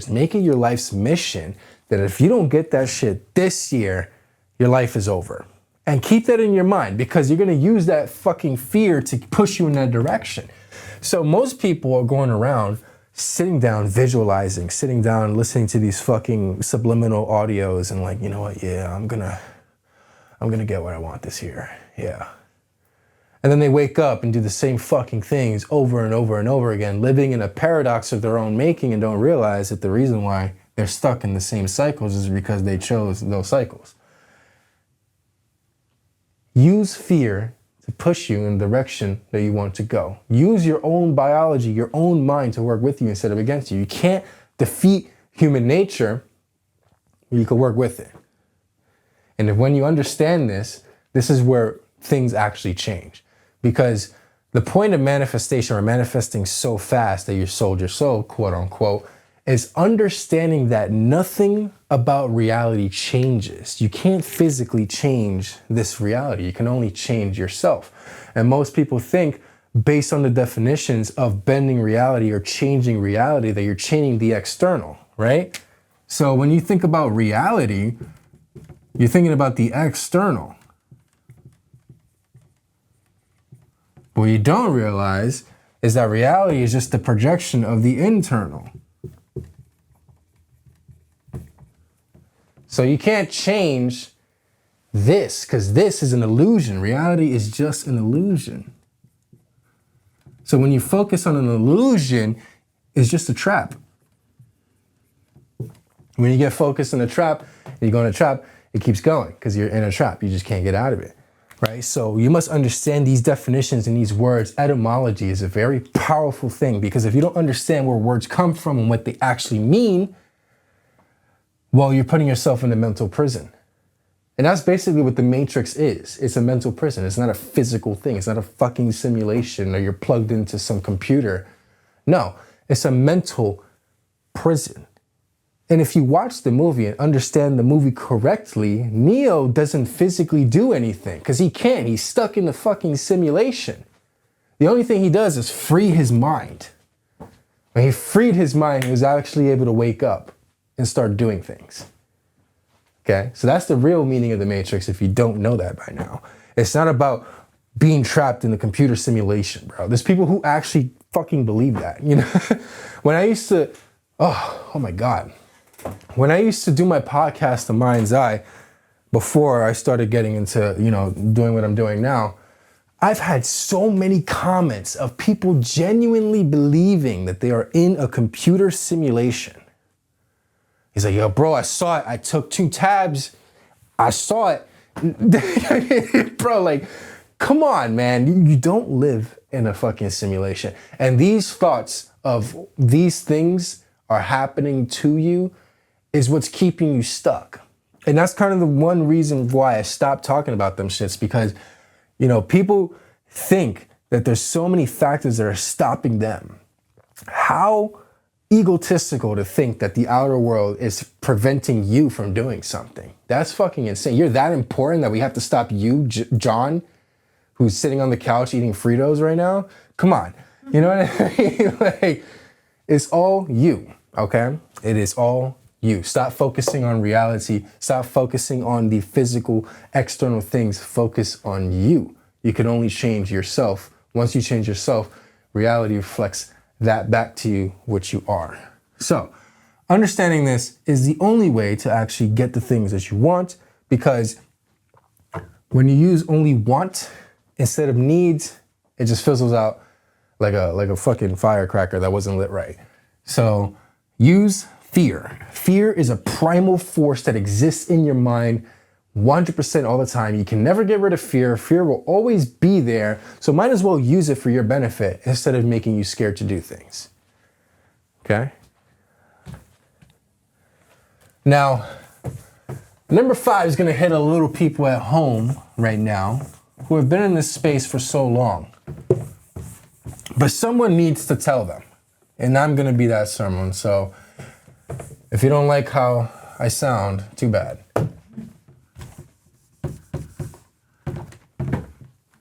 [SPEAKER 1] make it your life's mission that if you don't get that shit this year, your life is over. And keep that in your mind, because you're going to use that fucking fear to push you in that direction. So most people are going around sitting down, visualizing, sitting down, listening to these fucking subliminal audios and like, you know what? Yeah, I'm gonna get what I want this year. Yeah. And then they wake up and do the same fucking things over and over and over again, living in a paradox of their own making, and don't realize that the reason why they're stuck in the same cycles is because they chose those cycles. Use fear to push you in the direction that you want to go. Use your own biology, your own mind to work with you instead of against you. You can't defeat human nature, but you can work with it. And if when you understand this, this is where things actually change. Because the point of manifestation, or manifesting so fast that you sold your soul, quote unquote, is understanding that nothing about reality changes. You can't physically change this reality. You can only change yourself. And most people think, based on the definitions of bending reality or changing reality, that you're changing the external, right? So when you think about reality, you're thinking about the external. But what you don't realize is that reality is just the projection of the internal. So you can't change this, because this is an illusion. Reality is just an illusion. So when you focus on an illusion, it's just a trap. When you get focused in a trap, you go in a trap, it keeps going because you're in a trap. You just can't get out of it, right? So you must understand these definitions and these words. Etymology is a very powerful thing, because if you don't understand where words come from and what they actually mean, well, you're putting yourself in a mental prison. And that's basically what the Matrix is. It's a mental prison. It's not a physical thing. It's not a fucking simulation or you're plugged into some computer. No, it's a mental prison. And if you watch the movie and understand the movie correctly, Neo doesn't physically do anything because he can't. He's stuck in the fucking simulation. The only thing he does is free his mind. When he freed his mind, he was actually able to wake up and start doing things. Okay? So that's the real meaning of the Matrix if you don't know that by now. It's not about being trapped in the computer simulation, bro. There's people who actually fucking believe that, you know? When I used to, oh my God. When I used to do my podcast, The Mind's Eye, before I started getting into, doing what I'm doing now, I've had so many comments of people genuinely believing that they are in a computer simulation. He's like, yo, bro, I saw it. I took 2 tabs. I saw it. Bro, like, come on, man. You don't live in a fucking simulation. And these thoughts of these things are happening to you is what's keeping you stuck. And that's kind of the one reason why I stopped talking about them shits, because, people think that there's so many factors that are stopping them. How egotistical to think that the outer world is preventing you from doing something. That's fucking insane. You're that important that we have to stop you, John, who's sitting on the couch eating Fritos right now? Come on. You know what I mean? Like, it's all you, okay? It is all you. Stop focusing on reality. Stop focusing on the physical, external things. Focus on you. You can only change yourself. Once you change yourself, reality reflects that back to you, which you are. So, understanding this is the only way to actually get the things that you want, because when you use only want instead of needs, it just fizzles out like a fucking firecracker that wasn't lit right. So, use fear. Fear is a primal force that exists in your mind 100% all the time. You can never get rid of fear. Fear will always be there. So might as well use it for your benefit instead of making you scared to do things. Okay? Now, Number 5 is going to hit a little people at home right now who have been in this space for so long. But someone needs to tell them. And I'm going to be that someone. So if you don't like how I sound, too bad. I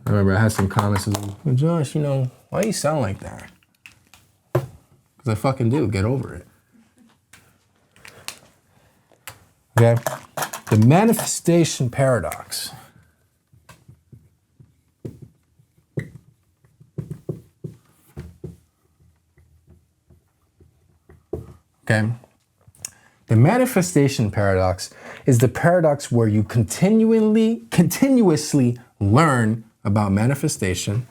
[SPEAKER 1] remember I had some comments like, well, Josh, why you sound like that? Because I fucking do. Get over it. Okay? The manifestation paradox. Okay? The manifestation paradox is the paradox where you continuously learn about manifestation.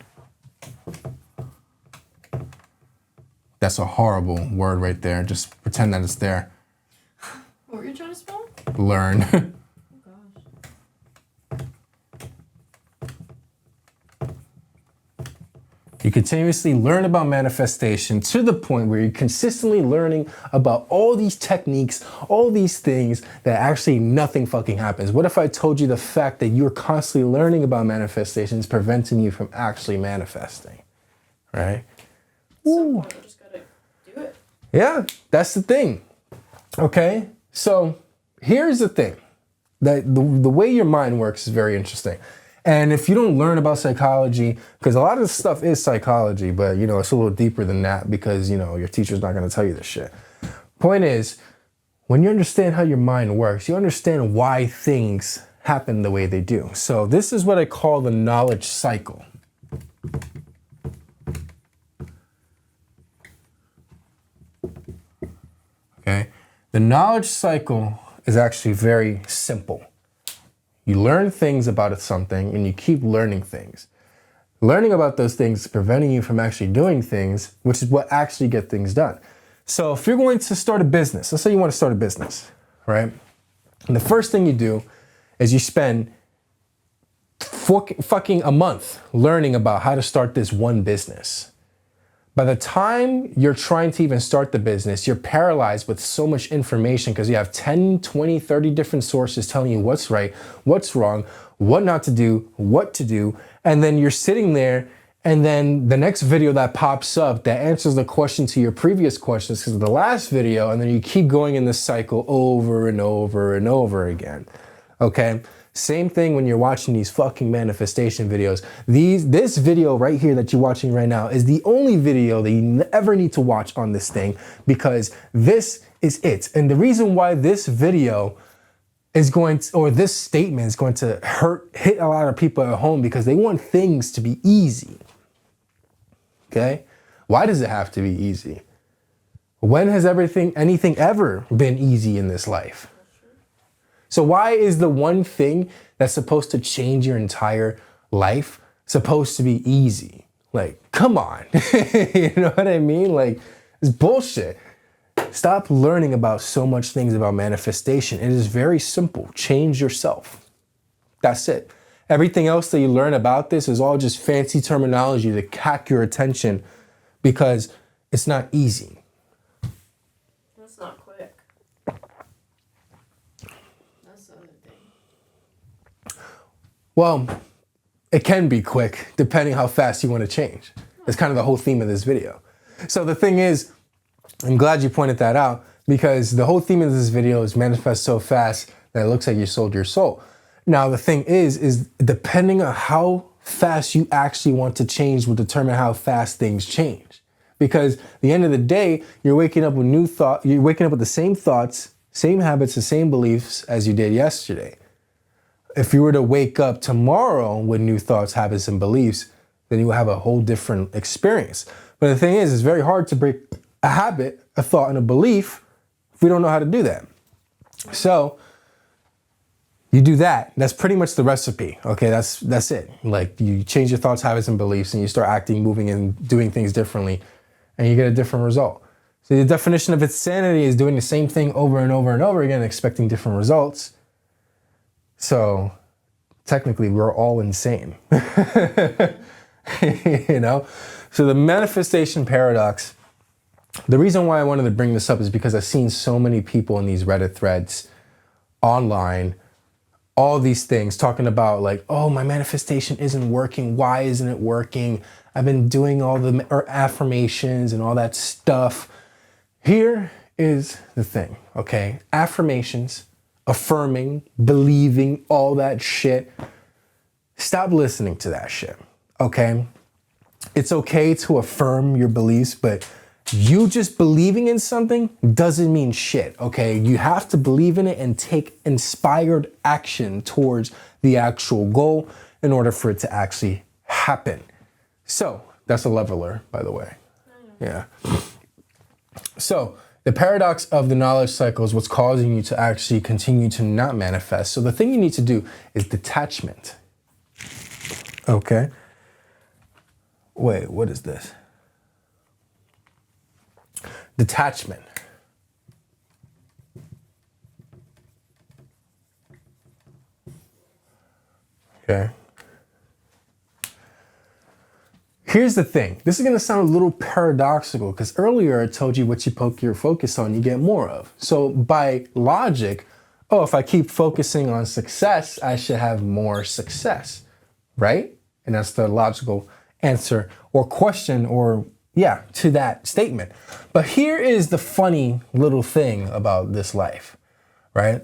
[SPEAKER 1] That's a horrible word right there. Just pretend that it's there.
[SPEAKER 3] What were you trying to spell?
[SPEAKER 1] Learn.
[SPEAKER 3] Oh, gosh.
[SPEAKER 1] You continuously learn about manifestation to the point where you're consistently learning about all these techniques, all these things that actually nothing fucking happens. What if I told you the fact that you're constantly learning about manifestation is preventing you from actually manifesting, right?
[SPEAKER 3] Some point, I just gotta do it.
[SPEAKER 1] Yeah, that's the thing. Okay, so here's the thing. That the way your mind works is very interesting. And if you don't learn about psychology, because a lot of this stuff is psychology, but it's a little deeper than that because your teacher's not going to tell you this shit. Point is, when you understand how your mind works, you understand why things happen the way they do. So this is what I call the knowledge cycle. Okay? The knowledge cycle is actually very simple. You learn things about something and you keep learning things. Learning about those things is preventing you from actually doing things, which is what actually get things done. So if you're going to start a business, let's say you want to start a business, right? And the first thing you do is you spend fucking a month learning about how to start this one business. By the time you're trying to even start the business, you're paralyzed with so much information because you have 10, 20, 30 different sources telling you what's right, what's wrong, what not to do, what to do. And then you're sitting there and then the next video that pops up that answers the question to your previous questions because of the last video. And then you keep going in this cycle over and over and over again. Okay? Same thing when you're watching these fucking manifestation videos. This video right here that you're watching right now is the only video that you ever need to watch on this thing because this is it. And the reason why this video is going to, or this statement is going to hit a lot of people at home because they want things to be easy. Okay? Why does it have to be easy? When has anything ever been easy in this life? So why is the one thing that's supposed to change your entire life supposed to be easy? Like, come on. You know what I mean? Like, it's bullshit. Stop learning about so much things about manifestation. It is very simple. Change yourself. That's it. Everything else that you learn about this is all just fancy terminology to catch your attention because it's not easy.
[SPEAKER 3] That's not quick. That's the other thing.
[SPEAKER 1] Well, it can be quick depending how fast you want to change. That's kind of the whole theme of this video. So the thing is, I'm glad you pointed that out because the whole theme of this video is manifest so fast that it looks like you sold your soul. Now, the thing is depending on how fast you actually want to change will determine how fast things change. Because at the end of the day, you're waking up with you're waking up with the same thoughts, same habits, the same beliefs as you did yesterday. If you were to wake up tomorrow with new thoughts, habits, and beliefs, then you will have a whole different experience. But the thing is, it's very hard to break a habit, a thought, and a belief if we don't know how to do that. So you do that. That's pretty much the recipe. Okay, that's it. Like you change your thoughts, habits, and beliefs, and you start acting, moving, and doing things differently, and you get a different result. So the definition of insanity is doing the same thing over and over and over again, expecting different results. So technically, we're all insane. You know? So the manifestation paradox, the reason why I wanted to bring this up is because I've seen so many people in these Reddit threads online all these things, talking about like, oh, my manifestation isn't working. Why isn't it working? I've been doing all the affirmations and all that stuff. Here is the thing, okay? Affirmations, affirming, believing, all that shit. Stop listening to that shit, okay? It's okay to affirm your beliefs, but you just believing in something doesn't mean shit, okay? You have to believe in it and take inspired action towards the actual goal in order for it to actually happen. So, that's a leveler, by the way. Yeah. So, the paradox of the knowledge cycle is what's causing you to actually continue to not manifest. So, the thing you need to do is detachment. Okay? Wait, what is this? Detachment. Okay. Here's the thing. This is going to sound a little paradoxical because earlier I told you what you put your focus on, you get more of. So by logic, oh, if I keep focusing on success, I should have more success, right? And that's the logical answer or question or to that statement. But here is the funny little thing about this life, right?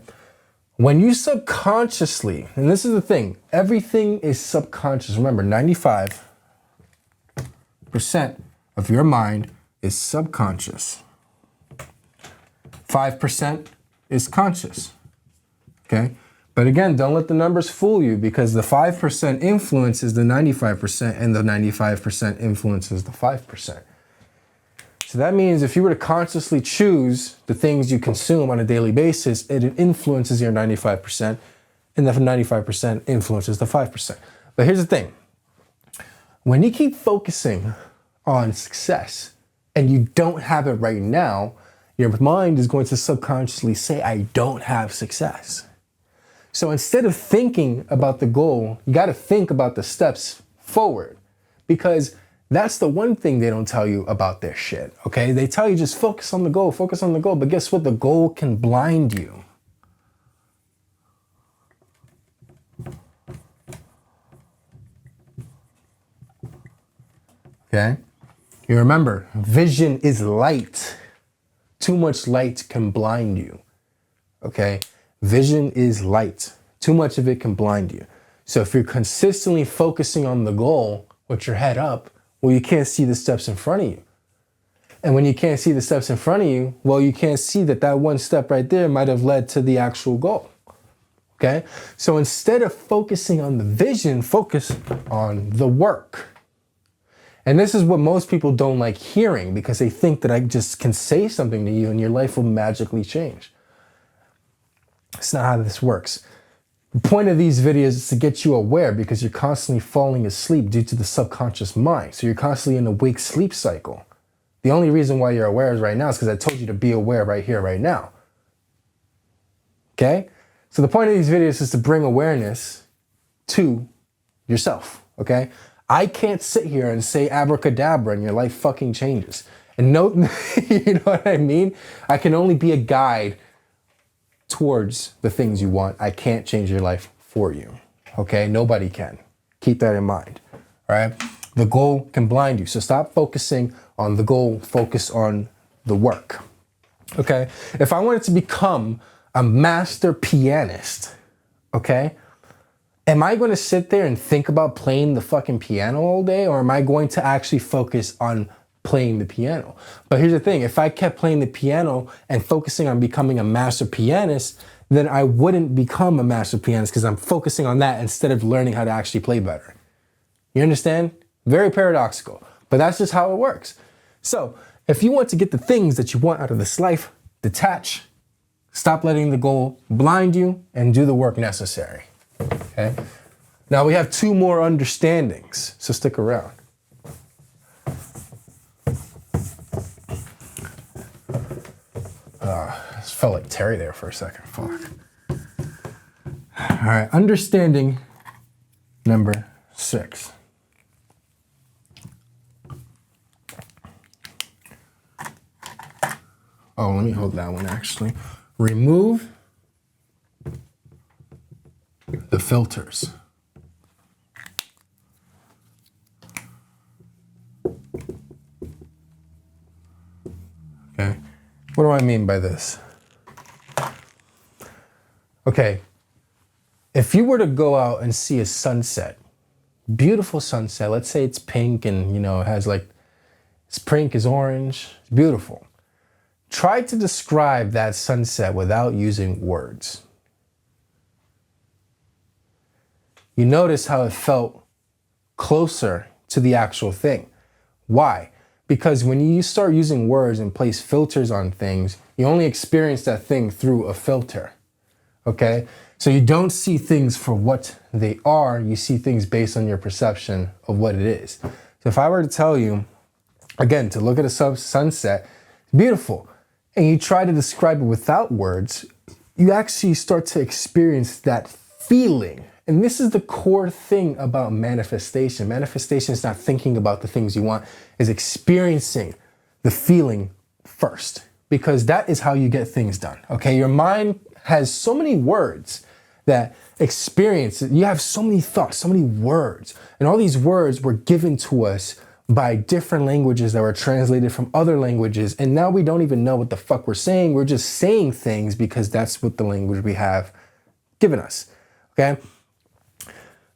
[SPEAKER 1] When you subconsciously, and this is the thing, everything is subconscious. Remember, 95% of your mind is subconscious. 5% is conscious, okay? But again, don't let the numbers fool you because the 5% influences the 95% and the 95% influences the 5%. So that means if you were to consciously choose the things you consume on a daily basis, it influences your 95% and the 95% influences the 5%. But here's the thing. When you keep focusing on success and you don't have it right now, your mind is going to subconsciously say, I don't have success. So instead of thinking about the goal, you got to think about the steps forward because that's the one thing they don't tell you about their shit, okay? They tell you just focus on the goal, but guess what? The goal can blind you. Okay? You remember, vision is light. Too much light can blind you, okay? Vision is light. Too much of it can blind you. So if you're consistently focusing on the goal with your head up, well, you can't see the steps in front of you. And when you can't see the steps in front of you, well, you can't see that that one step right there might have led to the actual goal. Okay? So instead of focusing on the vision, focus on the work. And this is what most people don't like hearing because they think that I just can say something to you and your life will magically change. It's not how this works. The point of these videos is to get you aware because you're constantly falling asleep due to the subconscious mind. So you're constantly in a wake-sleep cycle. The only reason why you're aware right now is because I told you to be aware right here, right now. Okay? So the point of these videos is to bring awareness to yourself, okay? I can't sit here and say abracadabra and your life fucking changes. And no, you know what I mean? I can only be a guide towards the things you want. I can't change your life for you, okay? Nobody can. Keep that in mind, all right? The goal can blind you, so stop focusing on the goal, focus on the work, okay? If I wanted to become a master pianist, okay, am I going to sit there and think about playing the fucking piano all day, or am I going to actually focus on playing the piano? But here's the thing, if I kept playing the piano and focusing on becoming a master pianist, then I wouldn't become a master pianist because I'm focusing on that instead of learning how to actually play better. You understand? Very paradoxical, but that's just how it works. So if you want to get the things that you want out of this life, detach, stop letting the goal blind you, and do the work necessary, okay? Now we have 2 more understandings, so stick around. Just felt like Terry there for a second. Fuck. All right, understanding number 6. Oh, let me hold that one actually. Remove the filters. Okay, what do I mean by this? Okay, if you were to go out and see a sunset, beautiful sunset, let's say it's pink and, you know, it has like, it's pink, it's orange, it's beautiful. Try to describe that sunset without using words. You notice how it felt closer to the actual thing. Why? Because when you start using words and place filters on things, you only experience that thing through a filter. Okay? So you don't see things for what they are, you see things based on your perception of what it is. So if I were to tell you, again, to look at a sunset, beautiful, and you try to describe it without words, you actually start to experience that feeling. And this is the core thing about manifestation. Manifestation is not thinking about the things you want, is experiencing the feeling first, because that is how you get things done. Okay, your mind has so many words that experience, you have so many thoughts, so many words, and all these words were given to us by different languages that were translated from other languages, and now we don't even know what the fuck we're saying. We're just saying things because that's what the language we have given us. Okay,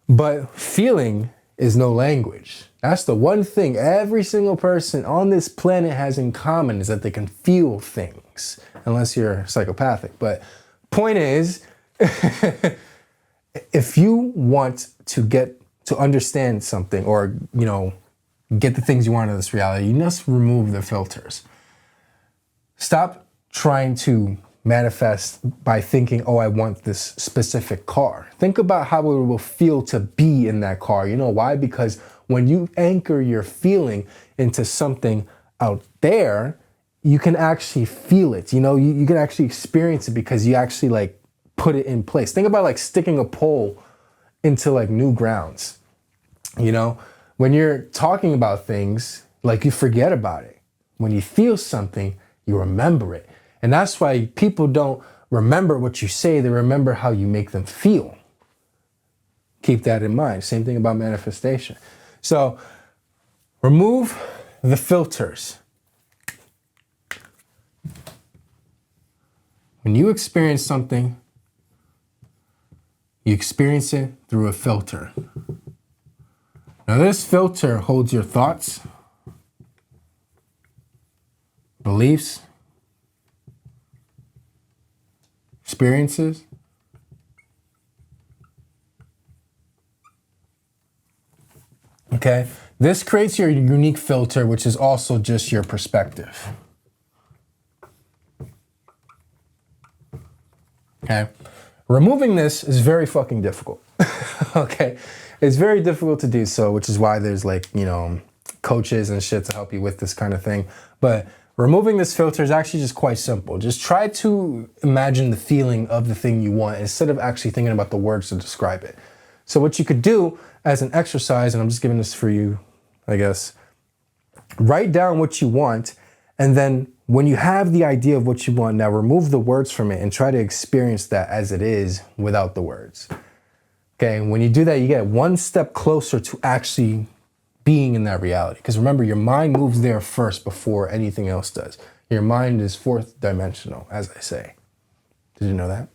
[SPEAKER 1] but feeling is no language. That's the one thing every single person on this planet has in common, is that they can feel things, unless you're psychopathic. But point is, if you want to get to understand something, or, you know, get the things you want in this reality, you must remove the filters. Stop trying to manifest by thinking, oh, I want this specific car. Think about how it will feel to be in that car. You know why? Because when you anchor your feeling into something out there, you can actually feel it. You know, you can actually experience it because you actually like put it in place. Think about like sticking a pole into like new grounds. You know, when you're talking about things, like, you forget about it. When you feel something, you remember it. And that's why people don't remember what you say, they remember how you make them feel. Keep that in mind. Same thing about manifestation. So remove the filters. When you experience something, you experience it through a filter. Now this filter holds your thoughts, beliefs, experiences, okay? This creates your unique filter, which is also just your perspective. Okay? Removing this is very fucking difficult. Okay? It's very difficult to do so, which is why there's like, you know, coaches and shit to help you with this kind of thing. But removing this filter is actually just quite simple. Just try to imagine the feeling of the thing you want instead of actually thinking about the words to describe it. So what you could do as an exercise, and I'm just giving this for you, I guess, write down what you want, and then when you have the idea of what you want, now remove the words from it and try to experience that as it is without the words. Okay, when you do that, you get one step closer to actually being in that reality. Because remember, your mind moves there first before anything else does. Your mind is fourth dimensional, as I say. Did you know that?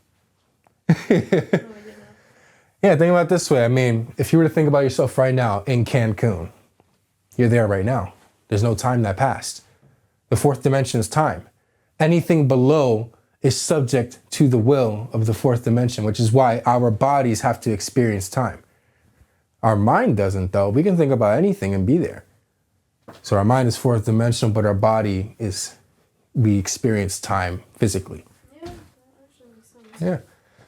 [SPEAKER 1] Yeah, think about it this way. I mean, if you were to think about yourself right now in Cancun, you're there right now. There's no time that passed. The fourth dimension is time. Anything below is subject to the will of the fourth dimension, which is why our bodies have to experience time. Our mind doesn't, though. We can think about anything and be there. So our mind is fourth dimensional, but our body is, we experience time physically.
[SPEAKER 2] Yeah, that actually makes sense.
[SPEAKER 1] Yeah.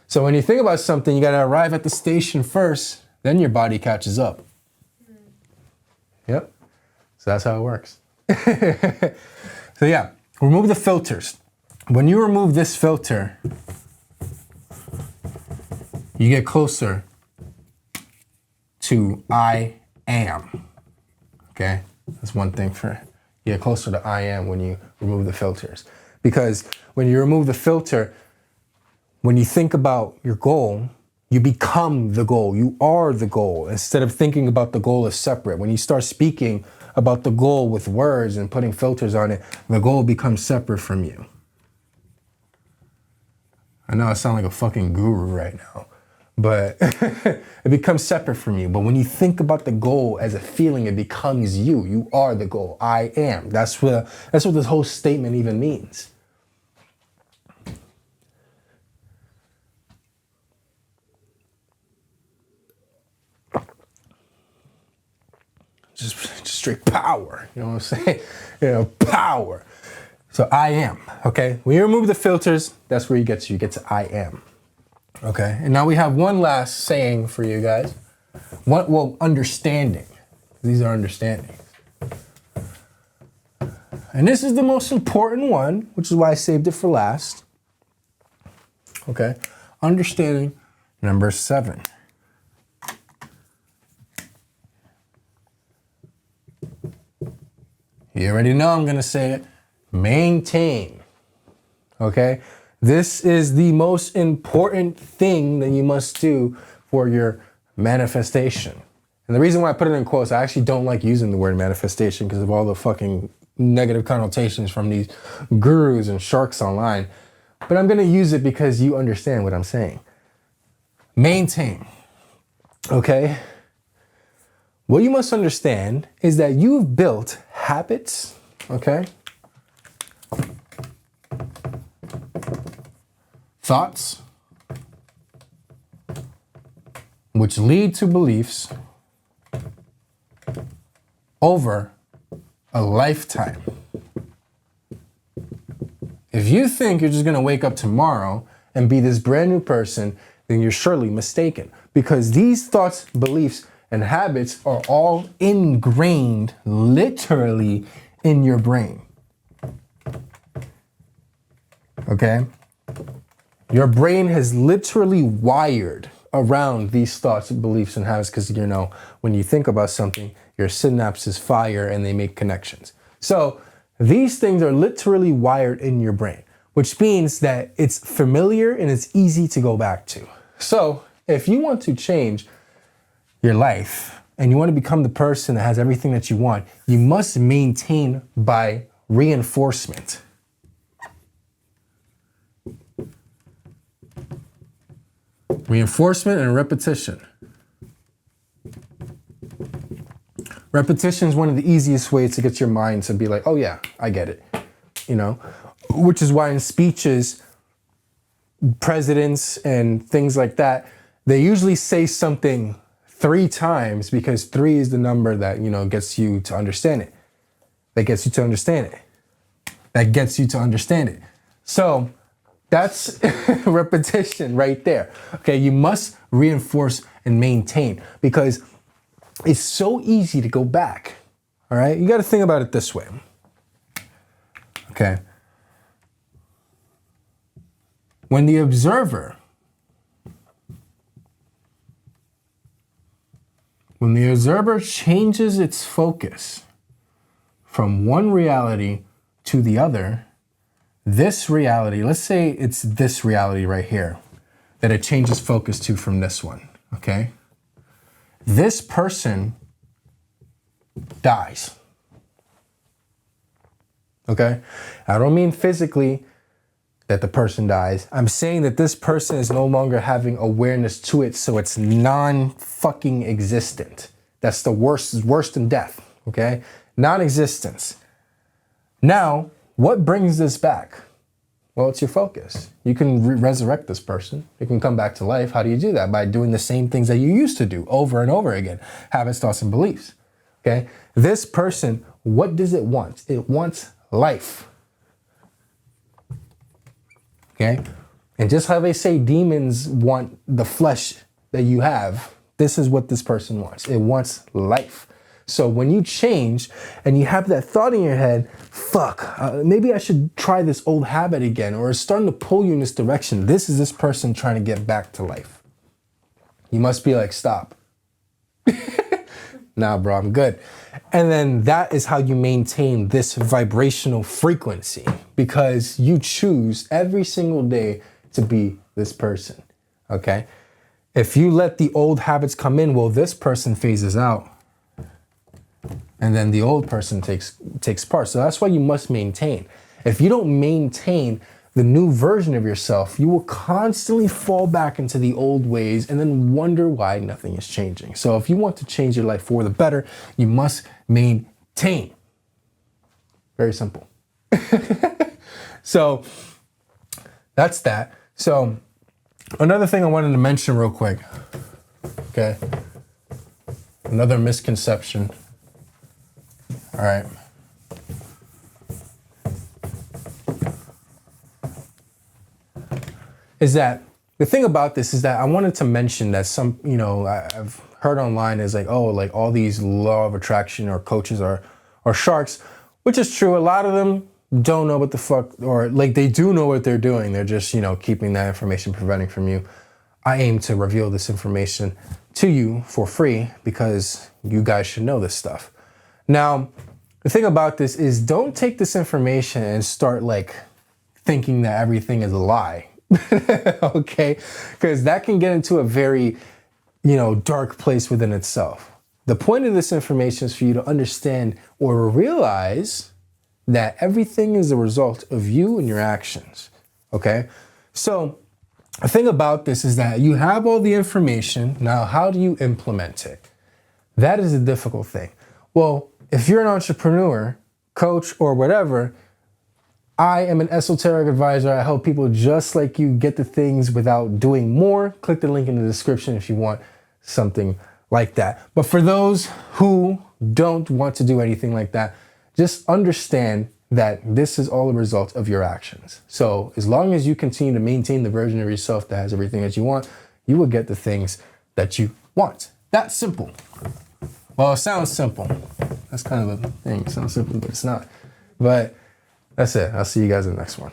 [SPEAKER 1] So when you think about something, you got to arrive at the station first, then your body catches up. Yep. So that's how it works. So yeah, remove the filters. When you remove this filter, you get closer to I am. Okay? That's one thing for you get closer to I am when you remove the filters. Because when you remove the filter, when you think about your goal, You become the goal. You are the goal instead of thinking about the goal as separate. When you start speaking about the goal with words and putting filters on it, the goal becomes separate from you. I know I sound like a fucking guru right now, but it becomes separate from you. But when you think about the goal as a feeling, it becomes you. You are the goal. I am. That's what this whole statement even means. Just straight power. You know what I'm saying? Power. So I am, okay? When you remove the filters, that's where you get to. You get to I am, okay? And now we have one last saying for you guys. Understanding. These are understandings. And this is the most important one, which is why I saved it for last. Okay? Understanding number 7. You already know I'm gonna say it. Maintain. Okay? This is the most important thing that you must do for your manifestation. And the reason why I put it in quotes, I actually don't like using the word manifestation because of all the fucking negative connotations from these gurus and sharks online. But I'm gonna use it because you understand what I'm saying. Maintain. Okay? What you must understand is that you've built habits, okay? Thoughts, which lead to beliefs over a lifetime. If you think you're just gonna wake up tomorrow and be this brand new person, then you're surely mistaken, because these thoughts, beliefs, and habits are all ingrained literally in your brain. Okay? Your brain has literally wired around these thoughts, beliefs, and habits because, when you think about something, your synapses fire and they make connections. So these things are literally wired in your brain, which means that it's familiar and it's easy to go back to. So if you want to change your life and you want to become the person that has everything that you want, you must maintain by reinforcement. Reinforcement and repetition. Repetition is one of the easiest ways to get your mind to be like, oh yeah, I get it. Which is why in speeches, presidents and things like that, they usually say something 3 times because 3 is the number that, gets you to understand it. That gets you to understand it. That gets you to understand it. So that's repetition right there. Okay, you must reinforce and maintain because it's so easy to go back. All right, you got to think about it this way. Okay. When the observer changes its focus from one reality to the other, this reality, let's say it's this reality right here, that it changes focus to from this one, okay? This person dies, okay? I don't mean physically that the person dies. I'm saying that this person is no longer having awareness to it, so it's non-fucking existent. That's the worst, worse than death, okay? Non-existence. Now, what brings this back? Well, it's your focus. You can resurrect this person. It can come back to life. How do you do that? By doing the same things that you used to do over and over again. Habits, thoughts, and beliefs, okay? This person, what does it want? It wants life. Okay? And just how they say demons want the flesh that you have, this is what this person wants. It wants life. So when you change and you have that thought in your head, maybe I should try this old habit again, or it's starting to pull you in this direction. This is this person trying to get back to life. You must be like, stop. Nah, bro, I'm good. And then that is how you maintain this vibrational frequency, because you choose every single day to be this person, okay? If you let the old habits come in, well, this person phases out. And then the old person takes part. So that's why you must maintain. If you don't maintain the new version of yourself, you will constantly fall back into the old ways and then wonder why nothing is changing. So if you want to change your life for the better, you must maintain. Very simple. So that's that. So another thing I wanted to mention real quick, okay? Another misconception. All right. Is that the thing about this is that I wanted to mention that some, I've heard online is like, oh, like all these law of attraction or coaches are sharks, which is true. A lot of them don't know what the fuck, or like they do know what they're doing. They're just, keeping that information preventing from you. I aim to reveal this information to you for free because you guys should know this stuff. Now, the thing about this is don't take this information and start like thinking that everything is a lie. Okay? Because that can get into a very, dark place within itself. The point of this information is for you to understand or realize that everything is a result of you and your actions. Okay? So the thing about this is that you have all the information. Now, how do you implement it? That is a difficult thing. Well, if you're an entrepreneur, coach, or whatever, I am an esoteric advisor. I help people just like you get the things without doing more. Click the link in the description if you want something like that. But for those who don't want to do anything like that, just understand that this is all a result of your actions. So as long as you continue to maintain the version of yourself that has everything that you want, you will get the things that you want. That's simple. Well, it sounds simple. That's kind of the thing. It sounds simple, but it's not. But that's it. I'll see you guys in the next one.